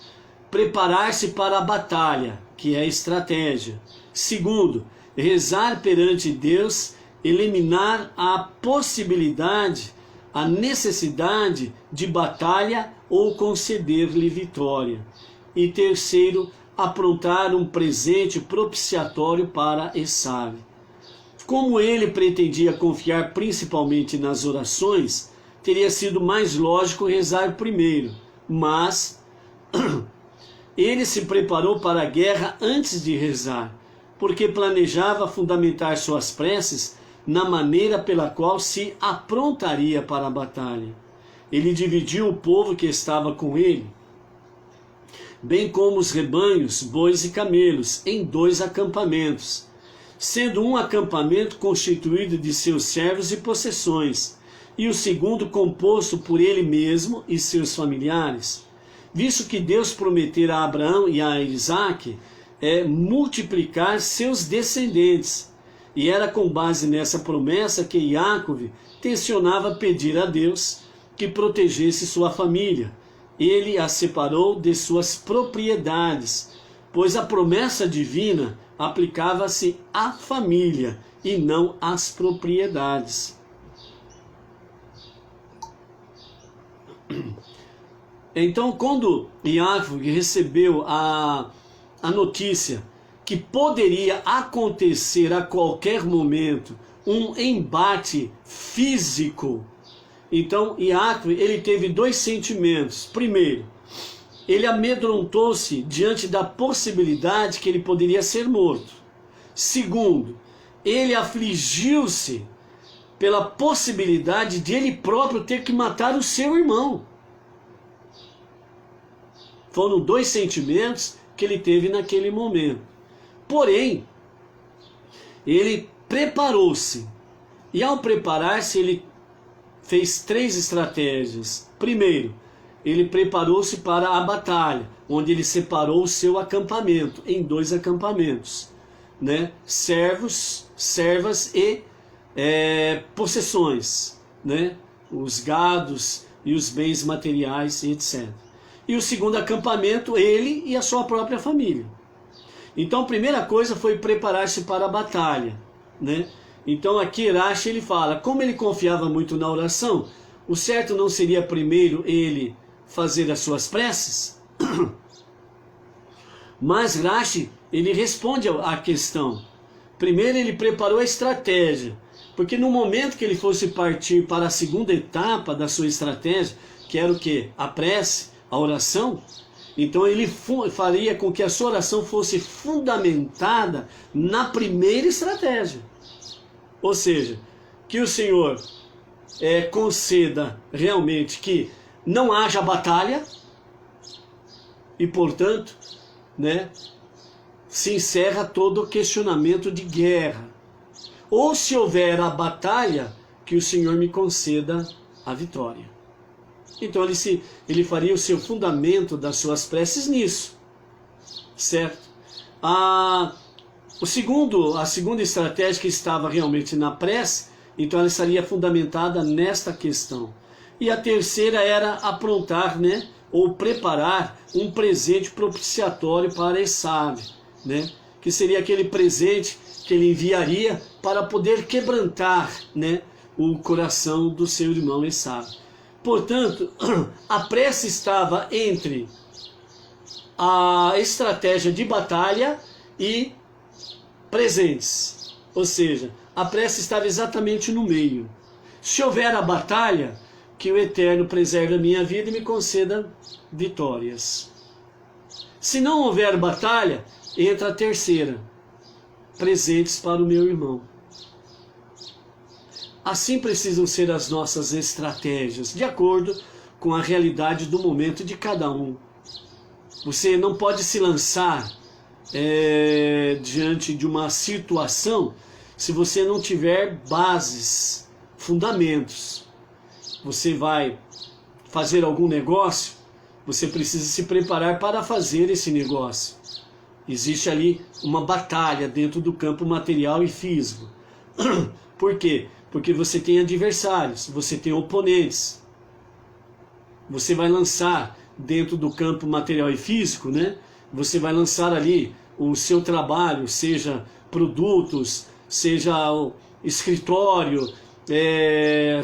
preparar-se para a batalha, que é a estratégia. Segundo, rezar perante Deus, eliminar a possibilidade, a necessidade de batalha ou conceder-lhe vitória. E terceiro, aprontar um presente propiciatório para Esav. Como ele pretendia confiar principalmente nas orações, teria sido mais lógico rezar primeiro, mas ele se preparou para a guerra antes de rezar, porque planejava fundamentar suas preces na maneira pela qual se aprontaria para a batalha. Ele dividiu o povo que estava com ele, bem como os rebanhos, bois e camelos, em 2 acampamentos, sendo um acampamento constituído de seus servos e possessões, e o segundo composto por ele mesmo e seus familiares, visto que Deus prometera a Abraão e a Isaque multiplicar seus descendentes, e era com base nessa promessa que Iacov tensionava pedir a Deus que protegesse sua família. Ele a separou de suas propriedades, pois a promessa divina aplicava-se à família e não às propriedades. Então, quando Iacov recebeu a notícia que poderia acontecer a qualquer momento um embate físico, então Iacov ele teve 2 sentimentos. Primeiro, ele amedrontou-se diante da possibilidade que ele poderia ser morto. Segundo, ele afligiu-se pela possibilidade de ele próprio ter que matar o seu irmão. Foram 2 sentimentos que ele teve naquele momento. Porém, ele preparou-se. E ao preparar-se, ele fez 3 estratégias. Primeiro, ele preparou-se para a batalha, onde ele separou o seu acampamento em 2 acampamentos. né, servos, servas e possessões, né, os gados e os bens materiais, etc. E o segundo acampamento, ele e a sua própria família. Então a primeira coisa foi preparar-se para a batalha, né? Então aqui Irache ele fala, como ele confiava muito na oração, o certo não seria primeiro ele fazer as suas preces? Mas Irache, ele responde à questão. Primeiro ele preparou a estratégia, porque no momento que ele fosse partir para a segunda etapa da sua estratégia, que era o quê? A prece, a oração, então ele faria com que a sua oração fosse fundamentada na primeira estratégia. Ou seja, que o Senhor conceda realmente que não haja batalha e, portanto, né, se encerra todo o questionamento de guerra. Ou se houver a batalha, que o Senhor me conceda a vitória. Então ele faria o seu fundamento das suas preces nisso, certo? A segunda estratégia que estava realmente na prece, então ela estaria fundamentada nesta questão. E a terceira era aprontar, né, ou preparar um presente propiciatório para Esaú, né, que seria aquele presente que ele enviaria para poder quebrantar, né, o coração do seu irmão Esaú. Portanto, a prece estava entre a estratégia de batalha e presentes. Ou seja, a prece estava exatamente no meio. Se houver a batalha, que o Eterno preserve a minha vida e me conceda vitórias. Se não houver batalha, entra a terceira. Presentes para o meu irmão. Assim precisam ser as nossas estratégias, de acordo com a realidade do momento de cada um. Você não pode se lançar diante de uma situação se você não tiver bases, fundamentos. Você vai fazer algum negócio, você precisa se preparar para fazer esse negócio. Existe ali uma batalha dentro do campo material e físico. Por quê? Porque você tem adversários, você tem oponentes. Você vai lançar dentro do campo material e físico, né? Você vai lançar ali o seu trabalho, seja produtos, seja o escritório,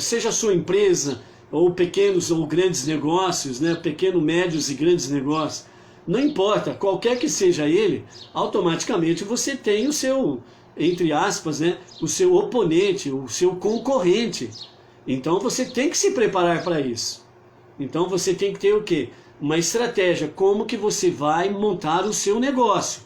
seja a sua empresa, ou pequenos ou grandes negócios, né? Pequenos, médios e grandes negócios. Não importa, qualquer que seja ele, automaticamente você tem o seu, entre aspas, né, o seu oponente, o seu concorrente. Então você tem que se preparar para isso. Então você tem que ter o quê? Uma estratégia, como que você vai montar o seu negócio.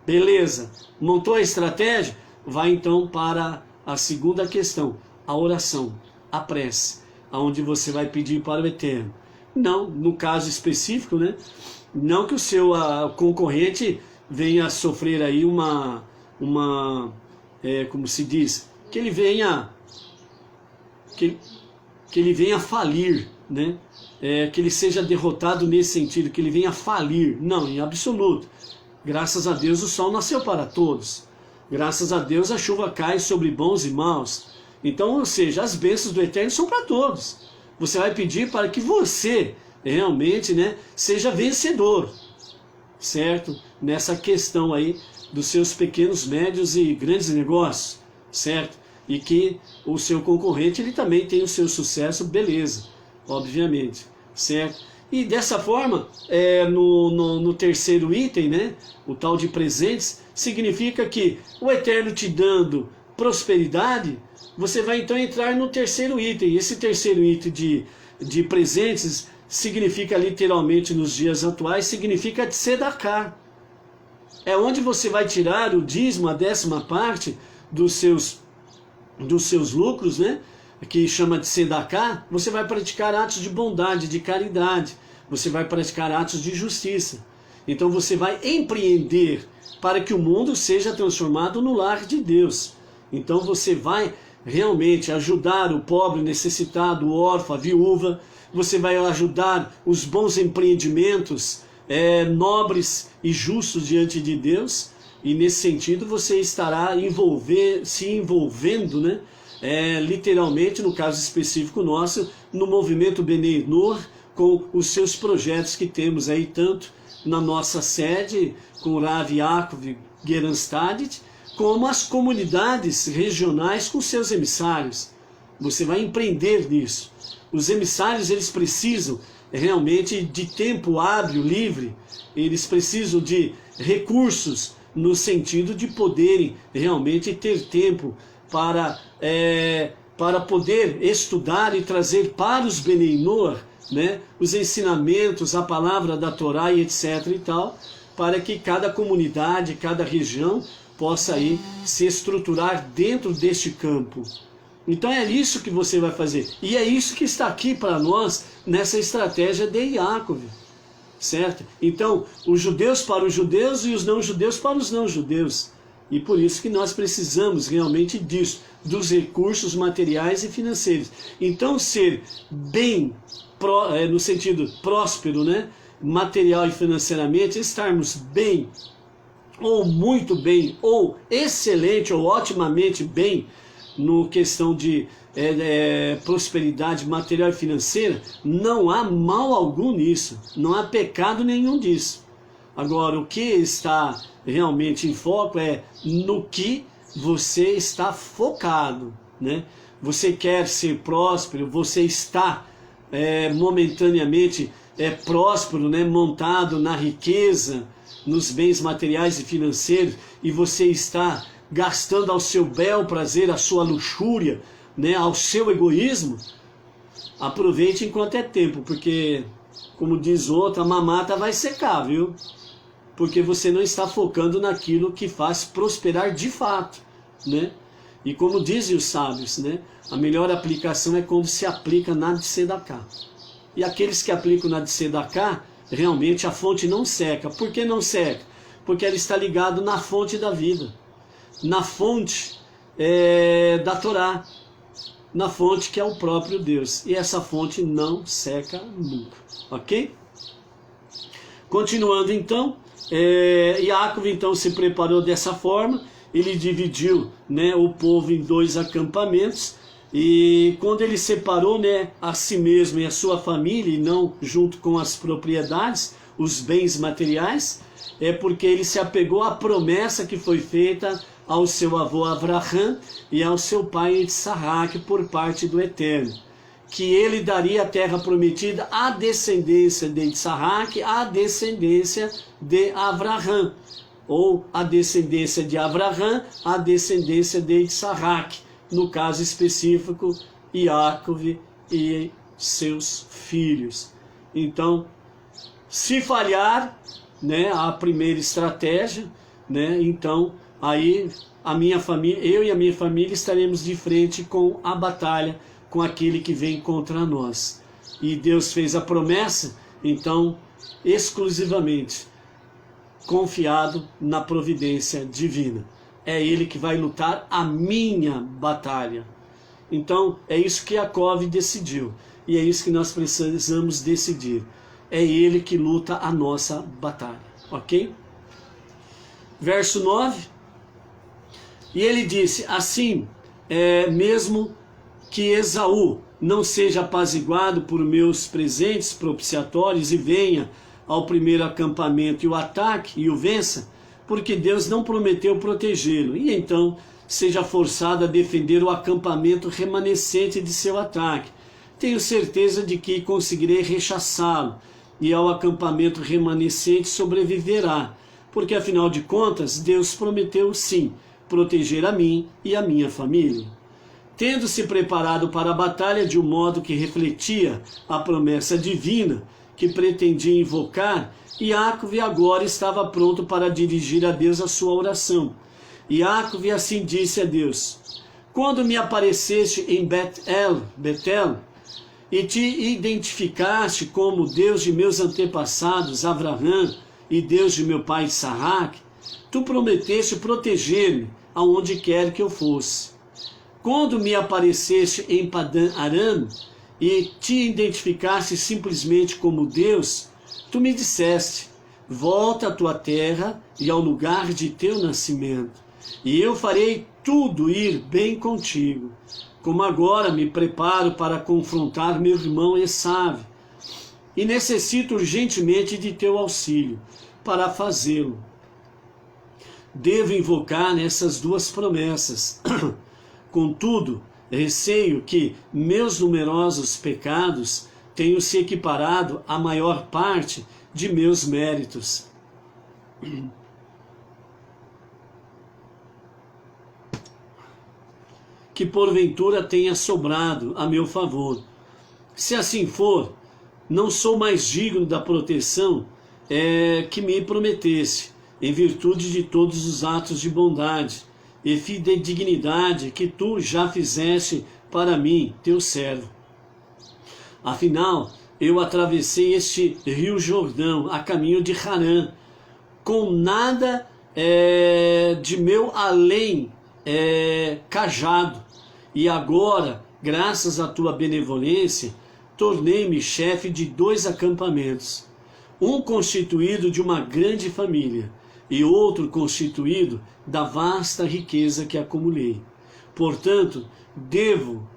Beleza, montou a estratégia? Vai então para a segunda questão, a oração, a prece, onde você vai pedir para o Eterno. Não, no caso específico, né? Não que o seu concorrente venha sofrer aí como se diz, que ele venha falir, né? Que ele seja derrotado nesse sentido, que ele venha falir. Não, em absoluto. Graças a Deus o sol nasceu para todos. Graças a Deus a chuva cai sobre bons e maus. Então, ou seja, as bênçãos do Eterno são para todos. Você vai pedir para que você realmente, né, seja vencedor, certo? Nessa questão aí dos seus pequenos, médios e grandes negócios, certo? E que o seu concorrente ele também tem o seu sucesso, beleza, obviamente, certo? E dessa forma, no terceiro item, né, o tal de presentes, significa que o Eterno te dando prosperidade, você vai então entrar no terceiro item. Esse terceiro item de presentes significa literalmente nos dias atuais, significa tzedakah. É onde você vai tirar o dízimo, a 10ª parte dos seus lucros, né? Que chama de tzedakah. Você vai praticar atos de bondade, de caridade. Você vai praticar atos de justiça. Então você vai empreender para que o mundo seja transformado no lar de Deus. Então você vai realmente ajudar o pobre, o necessitado, o órfão, a viúva. Você vai ajudar os bons empreendimentos nobres e justos diante de Deus. E nesse sentido você estará se envolvendo, né? Literalmente, no caso específico nosso, no movimento Bnei Noach, com os seus projetos que temos aí, tanto na nossa sede, com o Rav Yaakov Geranstadit, como as comunidades regionais com seus emissários. Você vai empreender nisso. Os emissários, eles precisam realmente de tempo hábil, livre, eles precisam de recursos no sentido de poderem realmente ter tempo para poder estudar e trazer para os Bnei Noach, né, os ensinamentos, a palavra da Torá e etc e tal, para que cada comunidade, cada região possa aí se estruturar dentro deste campo. Então é isso que você vai fazer. E é isso que está aqui para nós nessa estratégia de Yaakov. Certo? Então, os judeus para os judeus e os não-judeus para os não-judeus. E por isso que nós precisamos realmente disso, dos recursos materiais e financeiros. Então, ser bem, no sentido próspero, né? Material e financeiramente, estarmos bem, ou muito bem, ou excelente, ou otimamente bem, no questão de prosperidade material e financeira, não há mal algum nisso, não há pecado nenhum disso. Agora, o que está realmente em foco é no que você está focado, né? Você quer ser próspero, você está momentaneamente próspero, né? Montado na riqueza, nos bens materiais e financeiros, e você está gastando ao seu bel prazer, à sua luxúria, né, ao seu egoísmo, aproveite enquanto é tempo, porque, como diz outro, a mamata vai secar, viu? Porque você não está focando naquilo que faz prosperar de fato, né? E como dizem os sábios, né, a melhor aplicação é quando se aplica na Tzedakah. E aqueles que aplicam na Tzedakah, realmente a fonte não seca. Por que não seca? Porque ela está ligada na fonte da vida, na fonte da Torá, na fonte que é o próprio Deus. E essa fonte não seca nunca. Ok? Continuando então, Yaakov então se preparou dessa forma. Ele dividiu, né, o povo em 2 acampamentos. E quando ele separou, né, a si mesmo e a sua família, e não junto com as propriedades, os bens materiais, é porque ele se apegou à promessa que foi feita ao seu avô Avraham e ao seu pai Yitzhak por parte do Eterno, que ele daria a terra prometida à descendência de Yitzhak, à descendência de Avraham, ou à descendência de Avraham, à descendência de Yitzhak, no caso específico, Yaakov e seus filhos. Então, se falhar, né, a primeira estratégia, né, então aí a minha família, eu e a minha família estaremos de frente com a batalha, com aquele que vem contra nós. E Deus fez a promessa, então, exclusivamente confiado na providência divina. É Ele que vai lutar a minha batalha. Então, é isso que Yaakov decidiu. E é isso que nós precisamos decidir. É Ele que luta a nossa batalha. Ok? Verso 9. E ele disse, assim, mesmo que Esaú não seja apaziguado por meus presentes propiciatórios e venha ao primeiro acampamento e o ataque e o vença, porque Deus não prometeu protegê-lo, e então seja forçado a defender o acampamento remanescente de seu ataque. Tenho certeza de que conseguirei rechaçá-lo, e ao acampamento remanescente sobreviverá, porque afinal de contas Deus prometeu sim proteger a mim e a minha família. Tendo-se preparado para a batalha de um modo que refletia a promessa divina que pretendia invocar, Yaakov agora estava pronto para dirigir a Deus a sua oração. Yaakov assim disse a Deus: quando me apareceste em Betel, e te identificaste como Deus de meus antepassados, Avraham, e Deus de meu pai Isaac, tu prometeste proteger-me aonde quer que eu fosse. Quando me apareceste em Padan Aram, e te identificaste simplesmente como Deus, tu me disseste: volta à tua terra e ao lugar de teu nascimento, e eu farei tudo ir bem contigo, como agora me preparo para confrontar meu irmão Esaú, e necessito urgentemente de teu auxílio para fazê-lo. Devo invocar essas duas promessas. Contudo, receio que meus numerosos pecados tenham se equiparado à maior parte de meus méritos. Que porventura tenha sobrado a meu favor. Se assim for, não sou mais digno da proteção que me prometesse, em virtude de todos os atos de bondade e fidedignidade que tu já fizeste para mim, teu servo. Afinal, eu atravessei este rio Jordão a caminho de Harã, com nada de meu além cajado, e agora, graças à tua benevolência, tornei-me chefe de 2 acampamentos, um constituído de uma grande família e outro constituído da vasta riqueza que acumulei. Portanto, devo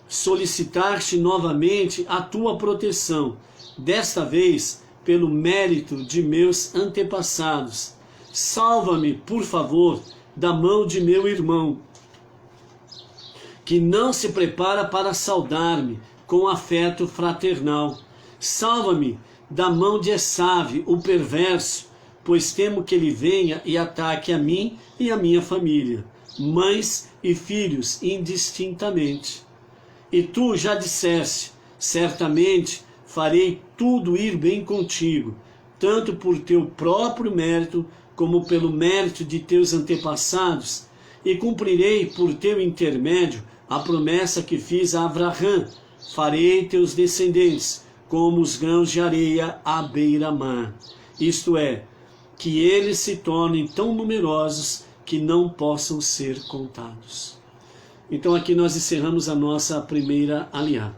solicitar-te novamente a tua proteção, desta vez pelo mérito de meus antepassados. Salva-me, por favor, da mão de meu irmão, que não se prepara para saudar-me com afeto fraternal. Salva-me da mão de Esaú, o perverso, pois temo que ele venha e ataque a mim e a minha família, mães e filhos indistintamente. E tu já disseste, certamente farei tudo ir bem contigo, tanto por teu próprio mérito, como pelo mérito de teus antepassados, e cumprirei por teu intermédio a promessa que fiz a Abraão: farei teus descendentes como os grãos de areia à beira-mar. Isto é, que eles se tornem tão numerosos que não possam ser contados. Então aqui nós encerramos a nossa primeira aliá.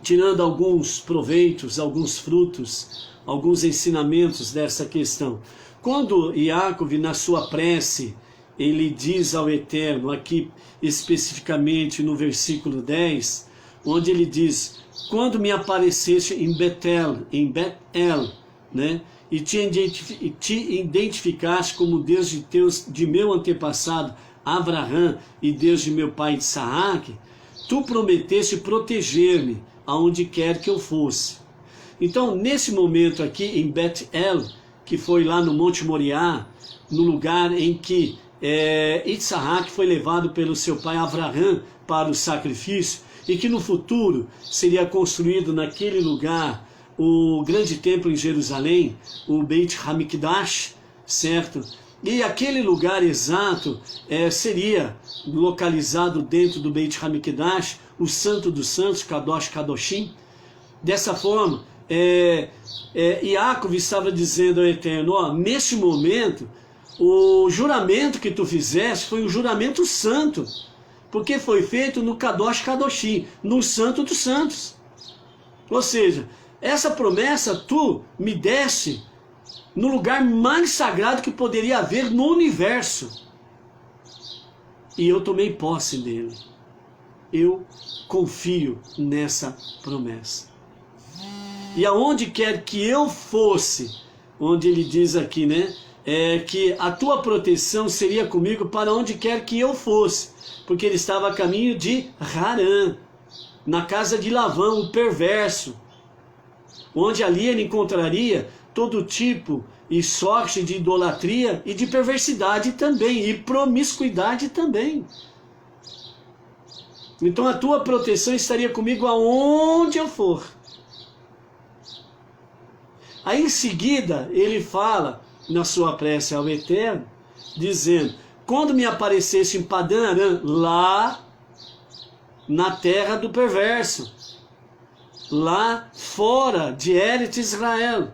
Tirando alguns proveitos, alguns frutos, alguns ensinamentos dessa questão. Quando Iacov, na sua prece, ele diz ao Eterno, aqui especificamente no versículo 10, onde ele diz: quando me apareceste em Betel, né, e te identificaste como Deus de meu antepassado Abraão e Deus de meu pai Isaac, tu prometeste proteger-me aonde quer que eu fosse. Então, nesse momento aqui em Betel, que foi lá no Monte Moriá, no lugar em que Isaac foi levado pelo seu pai Abraão para o sacrifício, e que no futuro seria construído naquele lugar o grande templo em Jerusalém, o Beit HaMikdash, certo? E aquele lugar exato seria localizado dentro do Beit HaMikdash, o Santo dos Santos, Kadosh Kadoshim. Dessa forma, Iacov estava dizendo ao Eterno: neste momento, o juramento que tu fizeste foi um juramento santo, porque foi feito no Kadosh Kadoshim, no Santo dos Santos. Ou seja, essa promessa tu me deste no lugar mais sagrado que poderia haver no universo. E eu tomei posse dele. Eu confio nessa promessa. E aonde quer que eu fosse, onde ele diz aqui, né, que a tua proteção seria comigo para onde quer que eu fosse, porque ele estava a caminho de Harã, na casa de Lavão, o perverso, onde ali ele encontraria todo tipo e sorte de idolatria e de perversidade também, e promiscuidade também. Então a tua proteção estaria comigo aonde eu for. Aí em seguida ele fala na sua prece ao Eterno, dizendo: quando me aparecesse em Padã Arã, lá na terra do perverso, lá fora de Eretz Israel,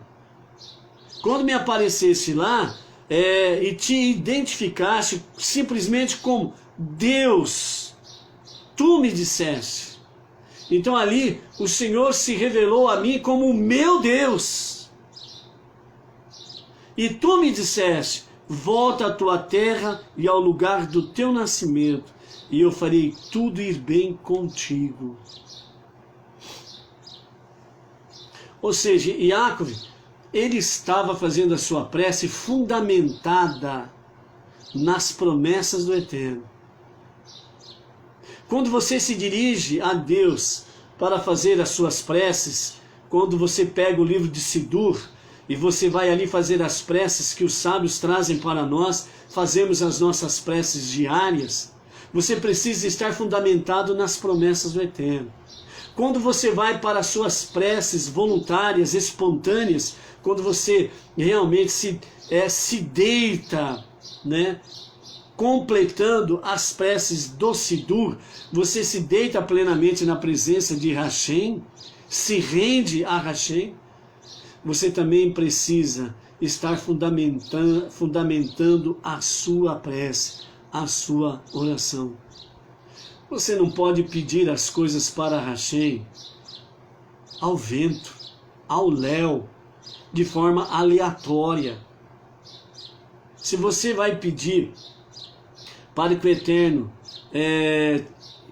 quando me aparecesse lá e te identificasse simplesmente como Deus, tu me disseste. Então ali o Senhor se revelou a mim como o meu Deus. E tu me disseste, volta à tua terra e ao lugar do teu nascimento, e eu farei tudo ir bem contigo. Ou seja, Iacov, ele estava fazendo a sua prece fundamentada nas promessas do Eterno. Quando você se dirige a Deus para fazer as suas preces, quando você pega o livro de Sidur e você vai ali fazer as preces que os sábios trazem para nós, fazemos as nossas preces diárias, você precisa estar fundamentado nas promessas do Eterno. Quando você vai para as suas preces voluntárias, espontâneas, quando você realmente se deita, né, completando as preces do Sidur, você se deita plenamente na presença de Hashem, se rende a Hashem, você também precisa estar fundamentando a sua prece, a sua oração. Você não pode pedir as coisas para Hashem ao vento, ao léu, de forma aleatória. Se você vai pedir para que o Eterno,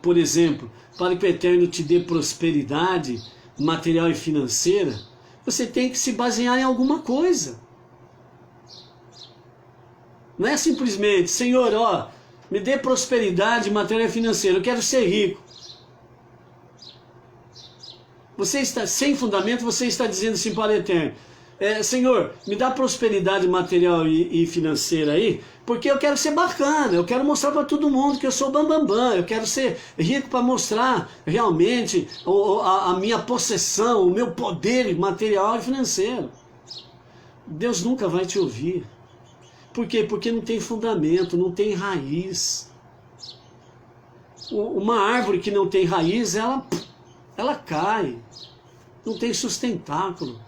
por exemplo, para que o Eterno te dê prosperidade material e financeira, você tem que se basear em alguma coisa. Não é simplesmente, Senhor, ó, me dê prosperidade material e financeira, eu quero ser rico. Você está sem fundamento, você está dizendo assim para o Eterno, Senhor, me dá prosperidade material e financeira aí, porque eu quero ser bacana, eu quero mostrar para todo mundo que eu sou bambambam, eu quero ser rico para mostrar realmente a minha possessão, o meu poder material e financeiro. Deus nunca vai te ouvir. Por quê? Porque não tem fundamento, não tem raiz. Uma árvore que não tem raiz, ela cai, não tem sustentáculo.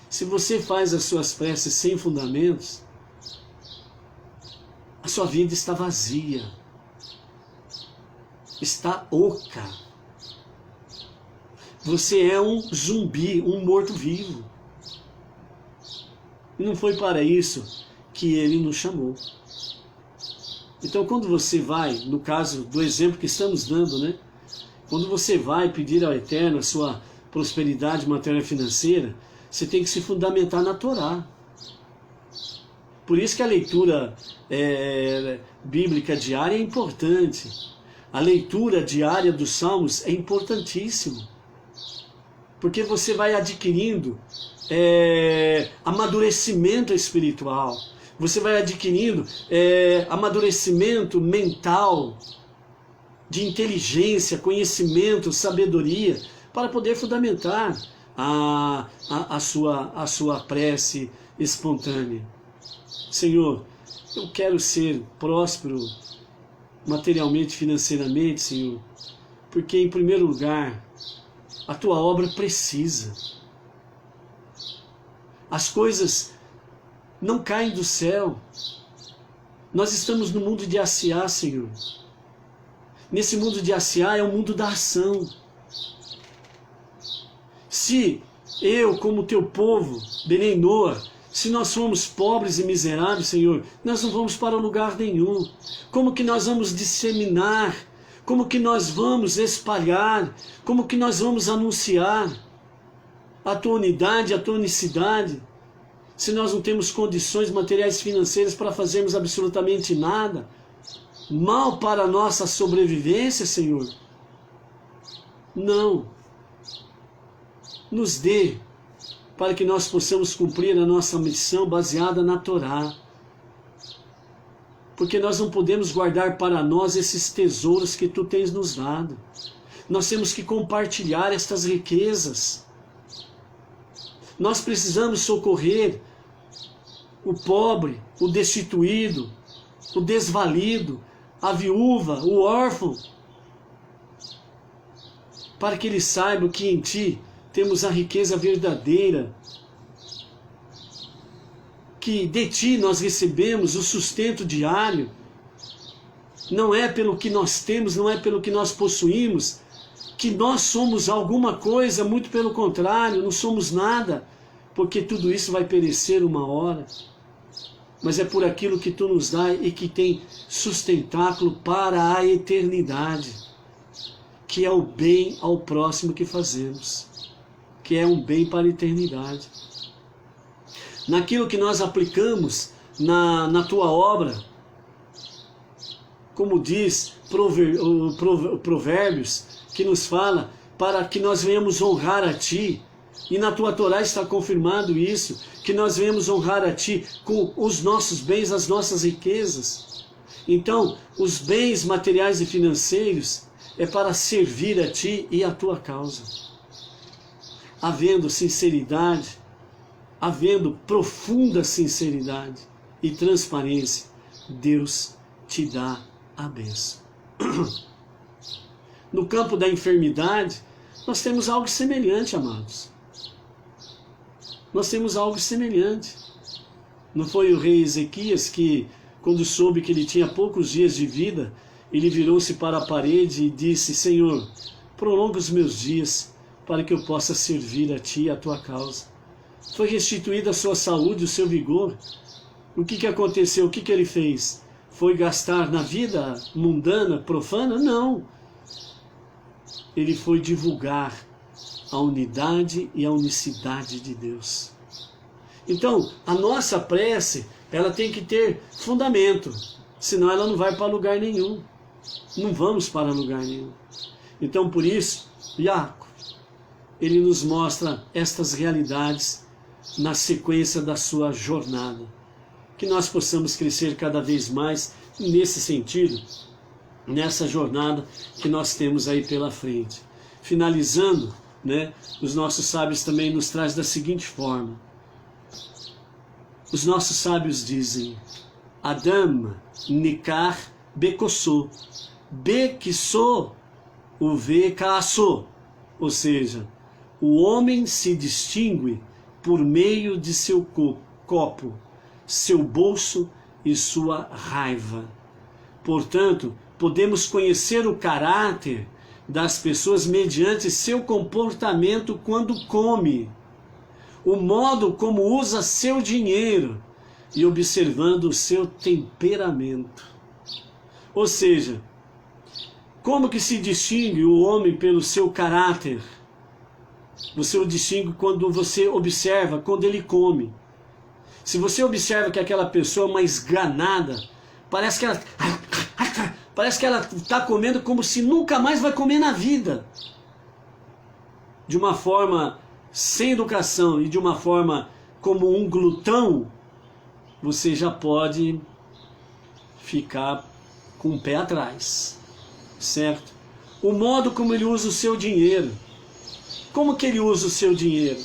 Se você faz as suas preces sem fundamentos, a sua vida está vazia, está oca. Você é um zumbi, um morto-vivo. E não foi para isso que ele nos chamou. Então, quando você vai, no caso do exemplo que estamos dando, né? Quando você vai pedir ao Eterno a sua prosperidade material e financeira, você tem que se fundamentar na Torá. Por isso que a leitura bíblica diária é importante. A leitura diária dos Salmos é importantíssimo. Porque você vai adquirindo amadurecimento espiritual. Você vai adquirindo amadurecimento mental, de inteligência, conhecimento, sabedoria, para poder fundamentar a sua prece espontânea. Senhor, eu quero ser próspero materialmente, financeiramente, Senhor, porque em primeiro lugar, a tua obra precisa. As coisas não caem do céu. Nós estamos no mundo de Asiá, Senhor. Nesse mundo de Asiá é o mundo da ação. Se eu, como teu povo, Benei Noa, se nós somos pobres e miseráveis, Senhor, nós não vamos para lugar nenhum. Como que nós vamos disseminar? Como que nós vamos espalhar? Como que nós vamos anunciar a tua unidade, a tua unicidade, se nós não temos condições materiais e financeiras para fazermos absolutamente nada? Mal para a nossa sobrevivência, Senhor? Não. Nos dê para que nós possamos cumprir a nossa missão baseada na Torá. Porque nós não podemos guardar para nós esses tesouros que tu tens nos dado. Nós temos que compartilhar estas riquezas. Nós precisamos socorrer o pobre, o destituído, o desvalido, a viúva, o órfão, para que eles saibam que em ti temos a riqueza verdadeira, que de ti nós recebemos o sustento diário. Não é pelo que nós temos, não é pelo que nós possuímos, que nós somos alguma coisa, muito pelo contrário, não somos nada, porque tudo isso vai perecer uma hora, mas é por aquilo que tu nos dá e que tem sustentáculo para a eternidade, que é o bem ao próximo que fazemos, que é um bem para a eternidade. Naquilo que nós aplicamos na tua obra, como diz Provérbios, que nos fala para que nós venhamos honrar a Ti, e na Tua Torá está confirmado isso, que nós venhamos honrar a Ti com os nossos bens, as nossas riquezas. Então, os bens materiais e financeiros é para servir a Ti e a Tua causa. Havendo sinceridade, havendo profunda sinceridade e transparência, Deus te dá a bênção. No campo da enfermidade, nós temos algo semelhante, amados. Nós temos algo semelhante. Não foi o rei Ezequias que, quando soube que ele tinha poucos dias de vida, ele virou-se para a parede e disse: Senhor, prolonga os meus dias para que eu possa servir a Ti e a Tua causa. Foi restituída a sua saúde, o seu vigor. O que aconteceu? O que ele fez? Foi gastar na vida mundana, profana? Não. Ele foi divulgar a unidade e a unicidade de Deus. Então, a nossa prece, ela tem que ter fundamento, senão ela não vai para lugar nenhum. Não vamos para lugar nenhum. Então, por isso, Iaco, ele nos mostra estas realidades na sequência da sua jornada. Que nós possamos crescer cada vez mais nesse sentido, nessa jornada que nós temos aí pela frente. Finalizando, os nossos sábios também nos trazem da seguinte forma. Os nossos sábios dizem: Adam nikar bekosso, bekisso uve kaasso. Ou seja, o homem se distingue por meio de seu copo, seu bolso e sua raiva. Portanto, podemos conhecer o caráter das pessoas mediante seu comportamento quando come, o modo como usa seu dinheiro e observando o seu temperamento. Ou seja, como que se distingue o homem pelo seu caráter? Você o distingue quando você observa, quando ele come. Se você observa que aquela pessoa é uma esganada, parece que ela está comendo como se nunca mais vai comer na vida. De uma forma sem educação e de uma forma como um glutão, você já pode ficar com o pé atrás, certo? O modo como ele usa o seu dinheiro. Como que ele usa o seu dinheiro?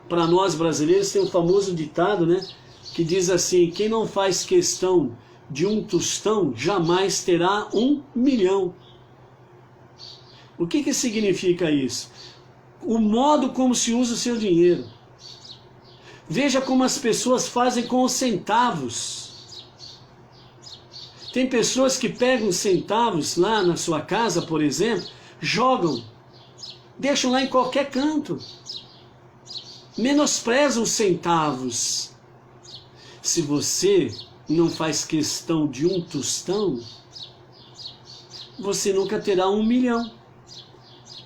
Para nós brasileiros tem um famoso ditado, que diz assim: quem não faz questão de um tostão jamais terá 1 milhão. O que significa isso? O modo como se usa o seu dinheiro. Veja como as pessoas fazem com os centavos. Tem pessoas que pegam centavos lá na sua casa, por exemplo, jogam, deixam lá em qualquer canto. Menosprezam os centavos. Se você não faz questão de um tostão, você nunca terá 1 milhão.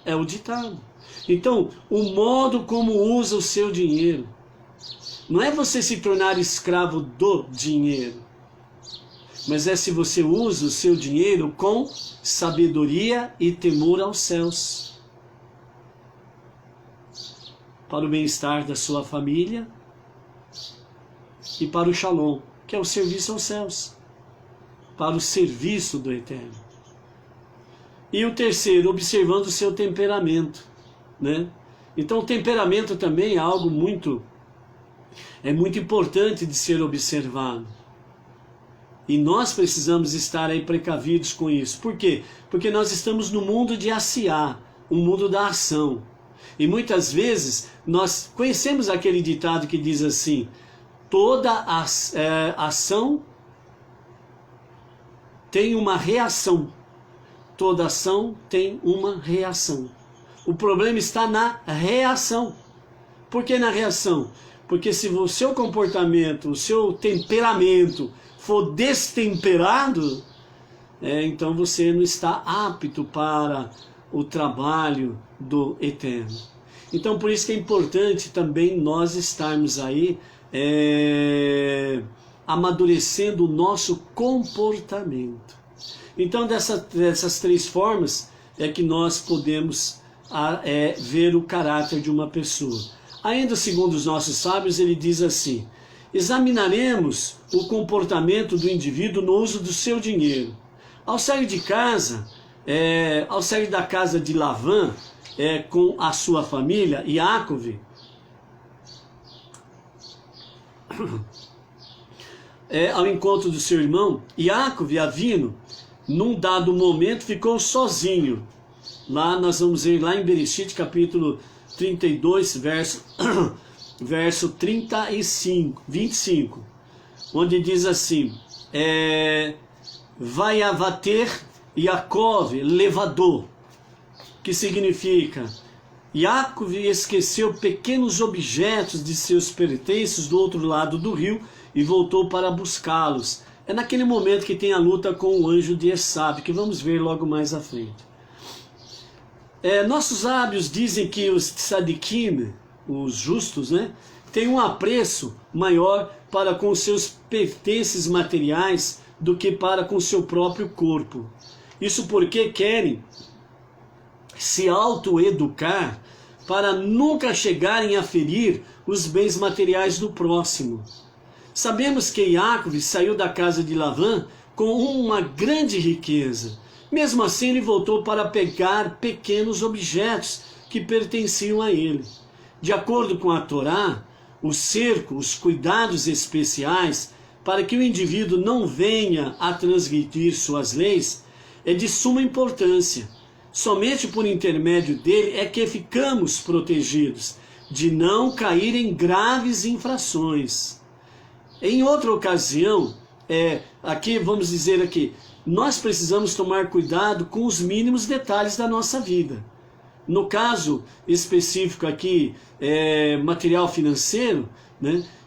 É o ditado. Então, o modo como usa o seu dinheiro, não é você se tornar escravo do dinheiro, mas é se você usa o seu dinheiro com sabedoria e temor aos céus, para o bem-estar da sua família e para o shalom, que é o serviço aos céus, para o serviço do Eterno. E o terceiro, observando o seu temperamento, Então o temperamento também é algo muito importante de ser observado. E nós precisamos estar aí precavidos com isso. Por quê? Porque nós estamos no mundo de aciar, o mundo da ação. E muitas vezes nós conhecemos aquele ditado que diz assim: toda ação tem uma reação. Toda ação tem uma reação. O problema está na reação. Por que na reação? Porque se o seu comportamento, o seu temperamento for destemperado, então você não está apto para o trabalho do Eterno. Então por isso que é importante também nós estarmos aí amadurecendo o nosso comportamento. Então dessas três formas é que nós podemos ver o caráter de uma pessoa. Ainda segundo os nossos sábios, ele diz assim: examinaremos o comportamento do indivíduo no uso do seu dinheiro. Ao sair de casa, ao sair da casa de Lavã com a sua família, Iacove, ao encontro do seu irmão, Iacove, Avino, num dado momento ficou sozinho. Lá nós vamos ver lá em Bereshit, capítulo 32, verso 25, onde diz assim: vai avater Yaakov levador, que significa Yaakov esqueceu pequenos objetos de seus pertences do outro lado do rio e voltou para buscá-los. É naquele momento que tem a luta com o anjo de Esav, que vamos ver logo mais à frente. Nossos sábios dizem que os tzadikim, os justos, têm um apreço maior para com seus pertences materiais do que para com seu próprio corpo. Isso porque querem se autoeducar para nunca chegarem a ferir os bens materiais do próximo. Sabemos que Iacove saiu da casa de Lavã com uma grande riqueza. Mesmo assim, ele voltou para pegar pequenos objetos que pertenciam a ele. De acordo com a Torá, o cerco, os cuidados especiais para que o indivíduo não venha a transgredir suas leis é de suma importância. Somente por intermédio dele é que ficamos protegidos de não cair em graves infrações. Em outra ocasião, aqui vamos dizer aqui, nós precisamos tomar cuidado com os mínimos detalhes da nossa vida. No caso específico aqui, material financeiro,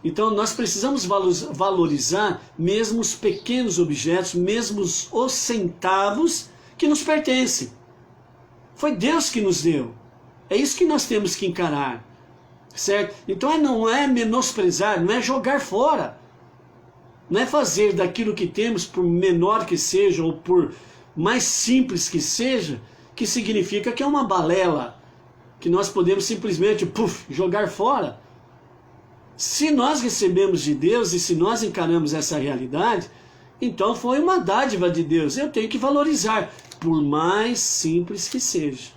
então nós precisamos valorizar mesmo os pequenos objetos, mesmo os centavos que nos pertencem. Foi Deus que nos deu. É isso que nós temos que encarar. Certo? Então não é menosprezar, não é jogar fora. Não é fazer daquilo que temos, por menor que seja, ou por mais simples que seja, que significa que é uma balela, que nós podemos simplesmente jogar fora. Se nós recebemos de Deus e se nós encaramos essa realidade, então foi uma dádiva de Deus. Eu tenho que valorizar, por mais simples que seja.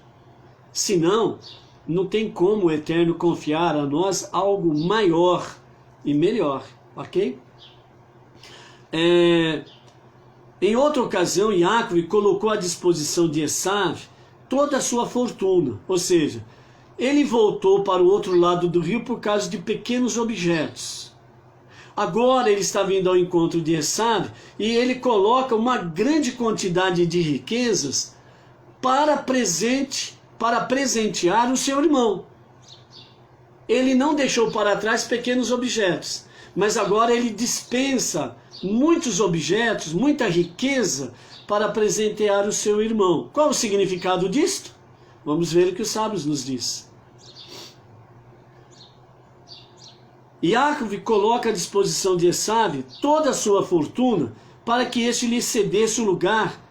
Senão, não tem como o Eterno confiar a nós algo maior e melhor, ok? Em outra ocasião, Iacove colocou à disposição de Esav toda a sua fortuna, ou seja, ele voltou para o outro lado do rio por causa de pequenos objetos. Agora ele está vindo ao encontro de Esav e ele coloca uma grande quantidade de riquezas para presentear o seu irmão. Ele não deixou para trás pequenos objetos, mas agora ele dispensa muitos objetos, muita riqueza para presentear o seu irmão. Qual o significado disto? Vamos ver o que os sábios nos diz. Iacove coloca à disposição de Esav toda a sua fortuna para que este lhe cedesse o lugar,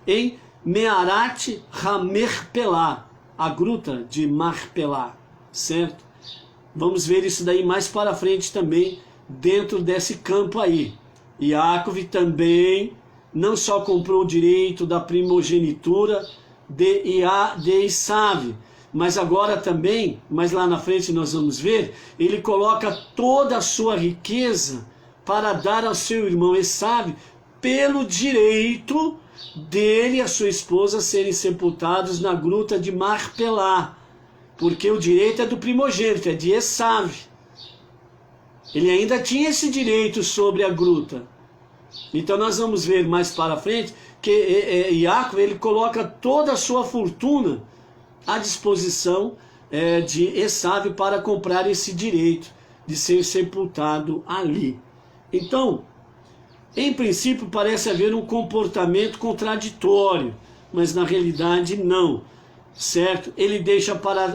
em Mearat Hamerpelá, a gruta de Marpelá, certo? Vamos ver isso daí mais para frente também, dentro desse campo aí. Iacove também não só comprou o direito da primogenitura de Esav, mas agora também, mas lá na frente nós vamos ver, ele coloca toda a sua riqueza para dar ao seu irmão Esav pelo direito dele e a sua esposa serem sepultados na gruta de Marpelá, porque o direito é do primogênito, é de Esav. Ele ainda tinha esse direito sobre a gruta. Então nós vamos ver mais para frente que Iacove ele coloca toda a sua fortuna à disposição de Esav para comprar esse direito de ser sepultado ali. Então, em princípio parece haver um comportamento contraditório, mas na realidade não, certo? Ele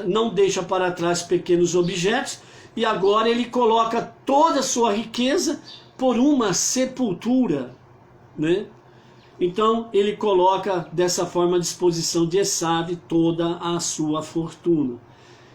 não deixa para trás pequenos objetos e agora ele coloca toda a sua riqueza por uma sepultura, né? Então ele coloca dessa forma à disposição de Esav toda a sua fortuna.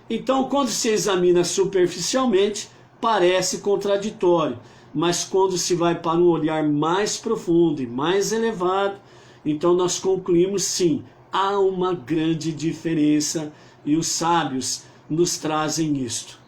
Então, quando se examina superficialmente, parece contraditório, mas quando se vai para um olhar mais profundo e mais elevado, então nós concluímos sim, há uma grande diferença e os sábios nos trazem isto.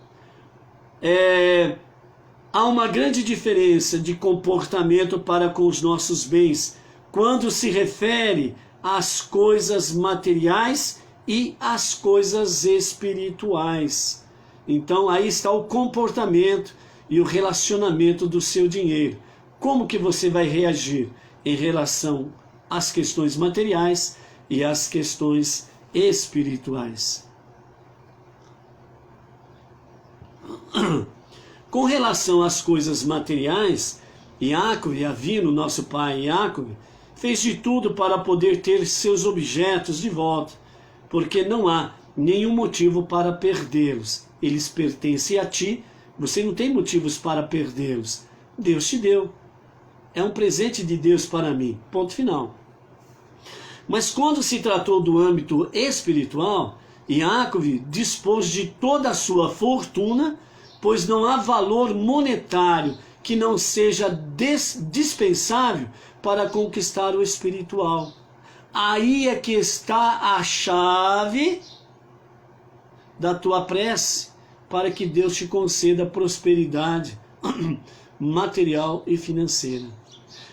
Há uma grande diferença de comportamento para com os nossos bens quando se refere às coisas materiais e às coisas espirituais. Então aí está o comportamento e o relacionamento do seu dinheiro. Como que você vai reagir em relação às questões materiais e às questões espirituais? Com relação às coisas materiais, Iacove, Avino, nosso pai Iacove, fez de tudo para poder ter seus objetos de volta, porque não há nenhum motivo para perdê-los. Eles pertencem a ti, você não tem motivos para perdê-los. Deus te deu. É um presente de Deus para mim. Ponto final. Mas quando se tratou do âmbito espiritual, Iacove dispôs de toda a sua fortuna, pois não há valor monetário que não seja dispensável para conquistar o espiritual. Aí é que está a chave da tua prece para que Deus te conceda prosperidade material e financeira.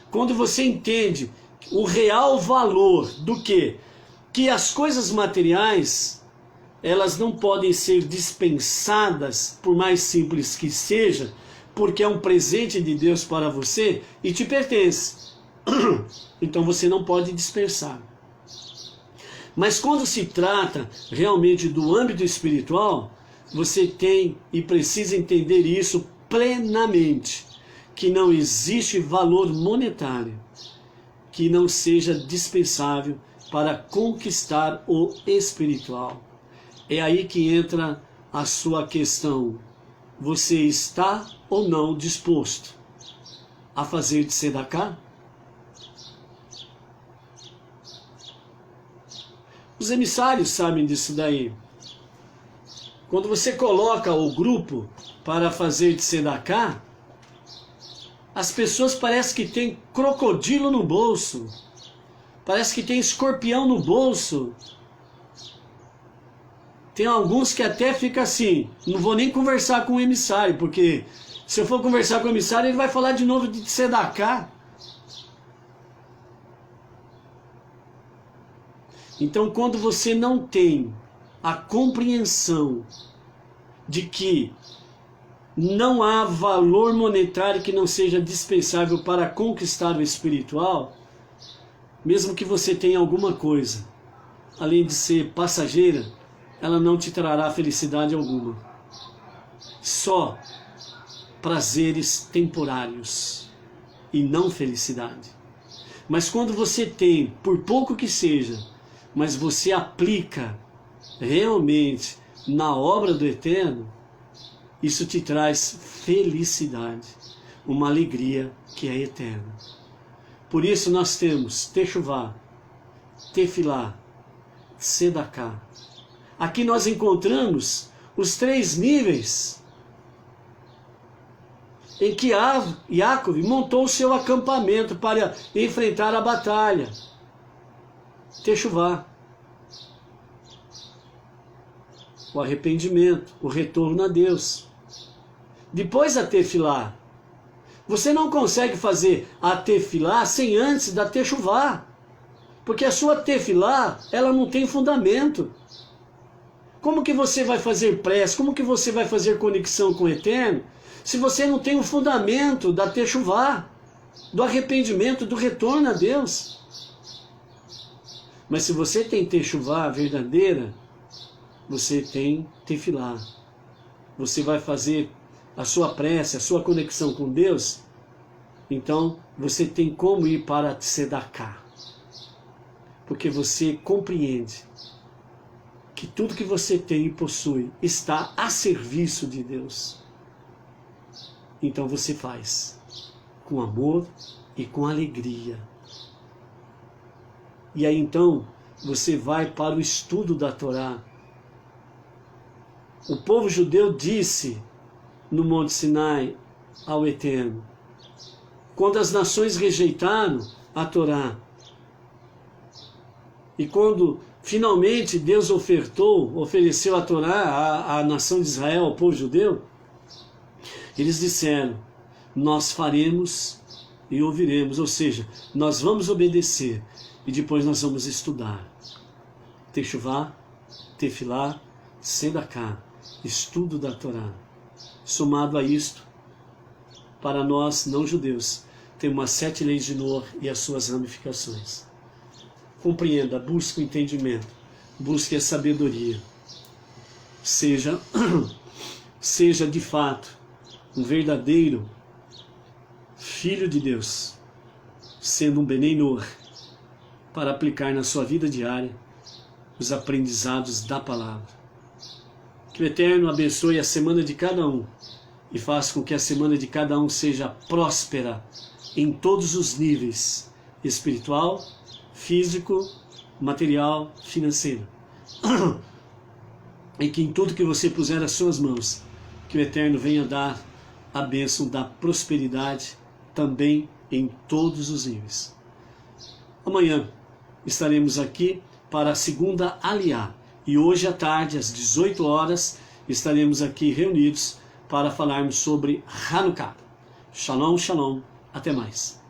Quando você entende o real valor do que as coisas materiais, elas não podem ser dispensadas, por mais simples que seja, porque é um presente de Deus para você e te pertence. Então você não pode dispersar. Mas quando se trata realmente do âmbito espiritual, você tem e precisa entender isso plenamente, que não existe valor monetário que não seja dispensável para conquistar o espiritual. É aí que entra a sua questão. Você está ou não disposto a fazer de tzedakah? Os emissários sabem disso daí. Quando você coloca o grupo para fazer de tzedakah, as pessoas parecem que tem crocodilo no bolso, parece que tem escorpião no bolso. Tem alguns que até fica assim, não vou nem conversar com o emissário, porque se eu for conversar com o emissário, ele vai falar de novo de tzedakah. Então, quando você não tem a compreensão de que não há valor monetário que não seja dispensável para conquistar o espiritual, mesmo que você tenha alguma coisa, além de ser passageira, ela não te trará felicidade alguma. Só prazeres temporários e não felicidade. Mas quando você tem, por pouco que seja, mas você aplica realmente na obra do Eterno, isso te traz felicidade, uma alegria que é eterna. Por isso nós temos Techuvá, Tefilá, Tzedakah. Aqui nós encontramos os 3 níveis em que Iacove montou o seu acampamento para enfrentar a batalha. Techuvá, o arrependimento, o retorno a Deus. Depois a Tefilá. Você não consegue fazer a Tefilá sem antes da Techuvá, porque a sua Tefilá, ela não tem fundamento. Como que você vai fazer prece? Como que você vai fazer conexão com o Eterno se você não tem o fundamento da Techuvá, do arrependimento, do retorno a Deus? Mas se você tem Techuvá verdadeira, você tem tefilá. Você vai fazer a sua prece, a sua conexão com Deus, então você tem como ir para Tzedaká. Porque você compreende que tudo que você tem e possui está a serviço de Deus. Então você faz com amor e com alegria. E aí então você vai para o estudo da Torá. O povo judeu disse no Monte Sinai ao Eterno, quando as nações rejeitaram a Torá, e quando finalmente Deus ofereceu a Torá à nação de Israel, ao povo judeu, eles disseram, nós faremos e ouviremos, ou seja, nós vamos obedecer e depois nós vamos estudar. Techuvá, tefilá, Tzedaká, estudo da Torá. Somado a isto, para nós não judeus, temos as 7 leis de Noé e as suas ramificações. Compreenda, busque o entendimento, busque a sabedoria. Seja de fato um verdadeiro filho de Deus, sendo um Benei Noé, para aplicar na sua vida diária os aprendizados da palavra. Que o Eterno abençoe a semana de cada um e faça com que a semana de cada um seja próspera em todos os níveis, espiritual, físico, material, financeiro. E que em tudo que você puser as suas mãos, que o Eterno venha dar a bênção da prosperidade também em todos os níveis. Amanhã estaremos aqui para a segunda Aliá. E hoje à tarde, às 18 horas, estaremos aqui reunidos para falarmos sobre Hanukkah. Shalom, shalom. Até mais.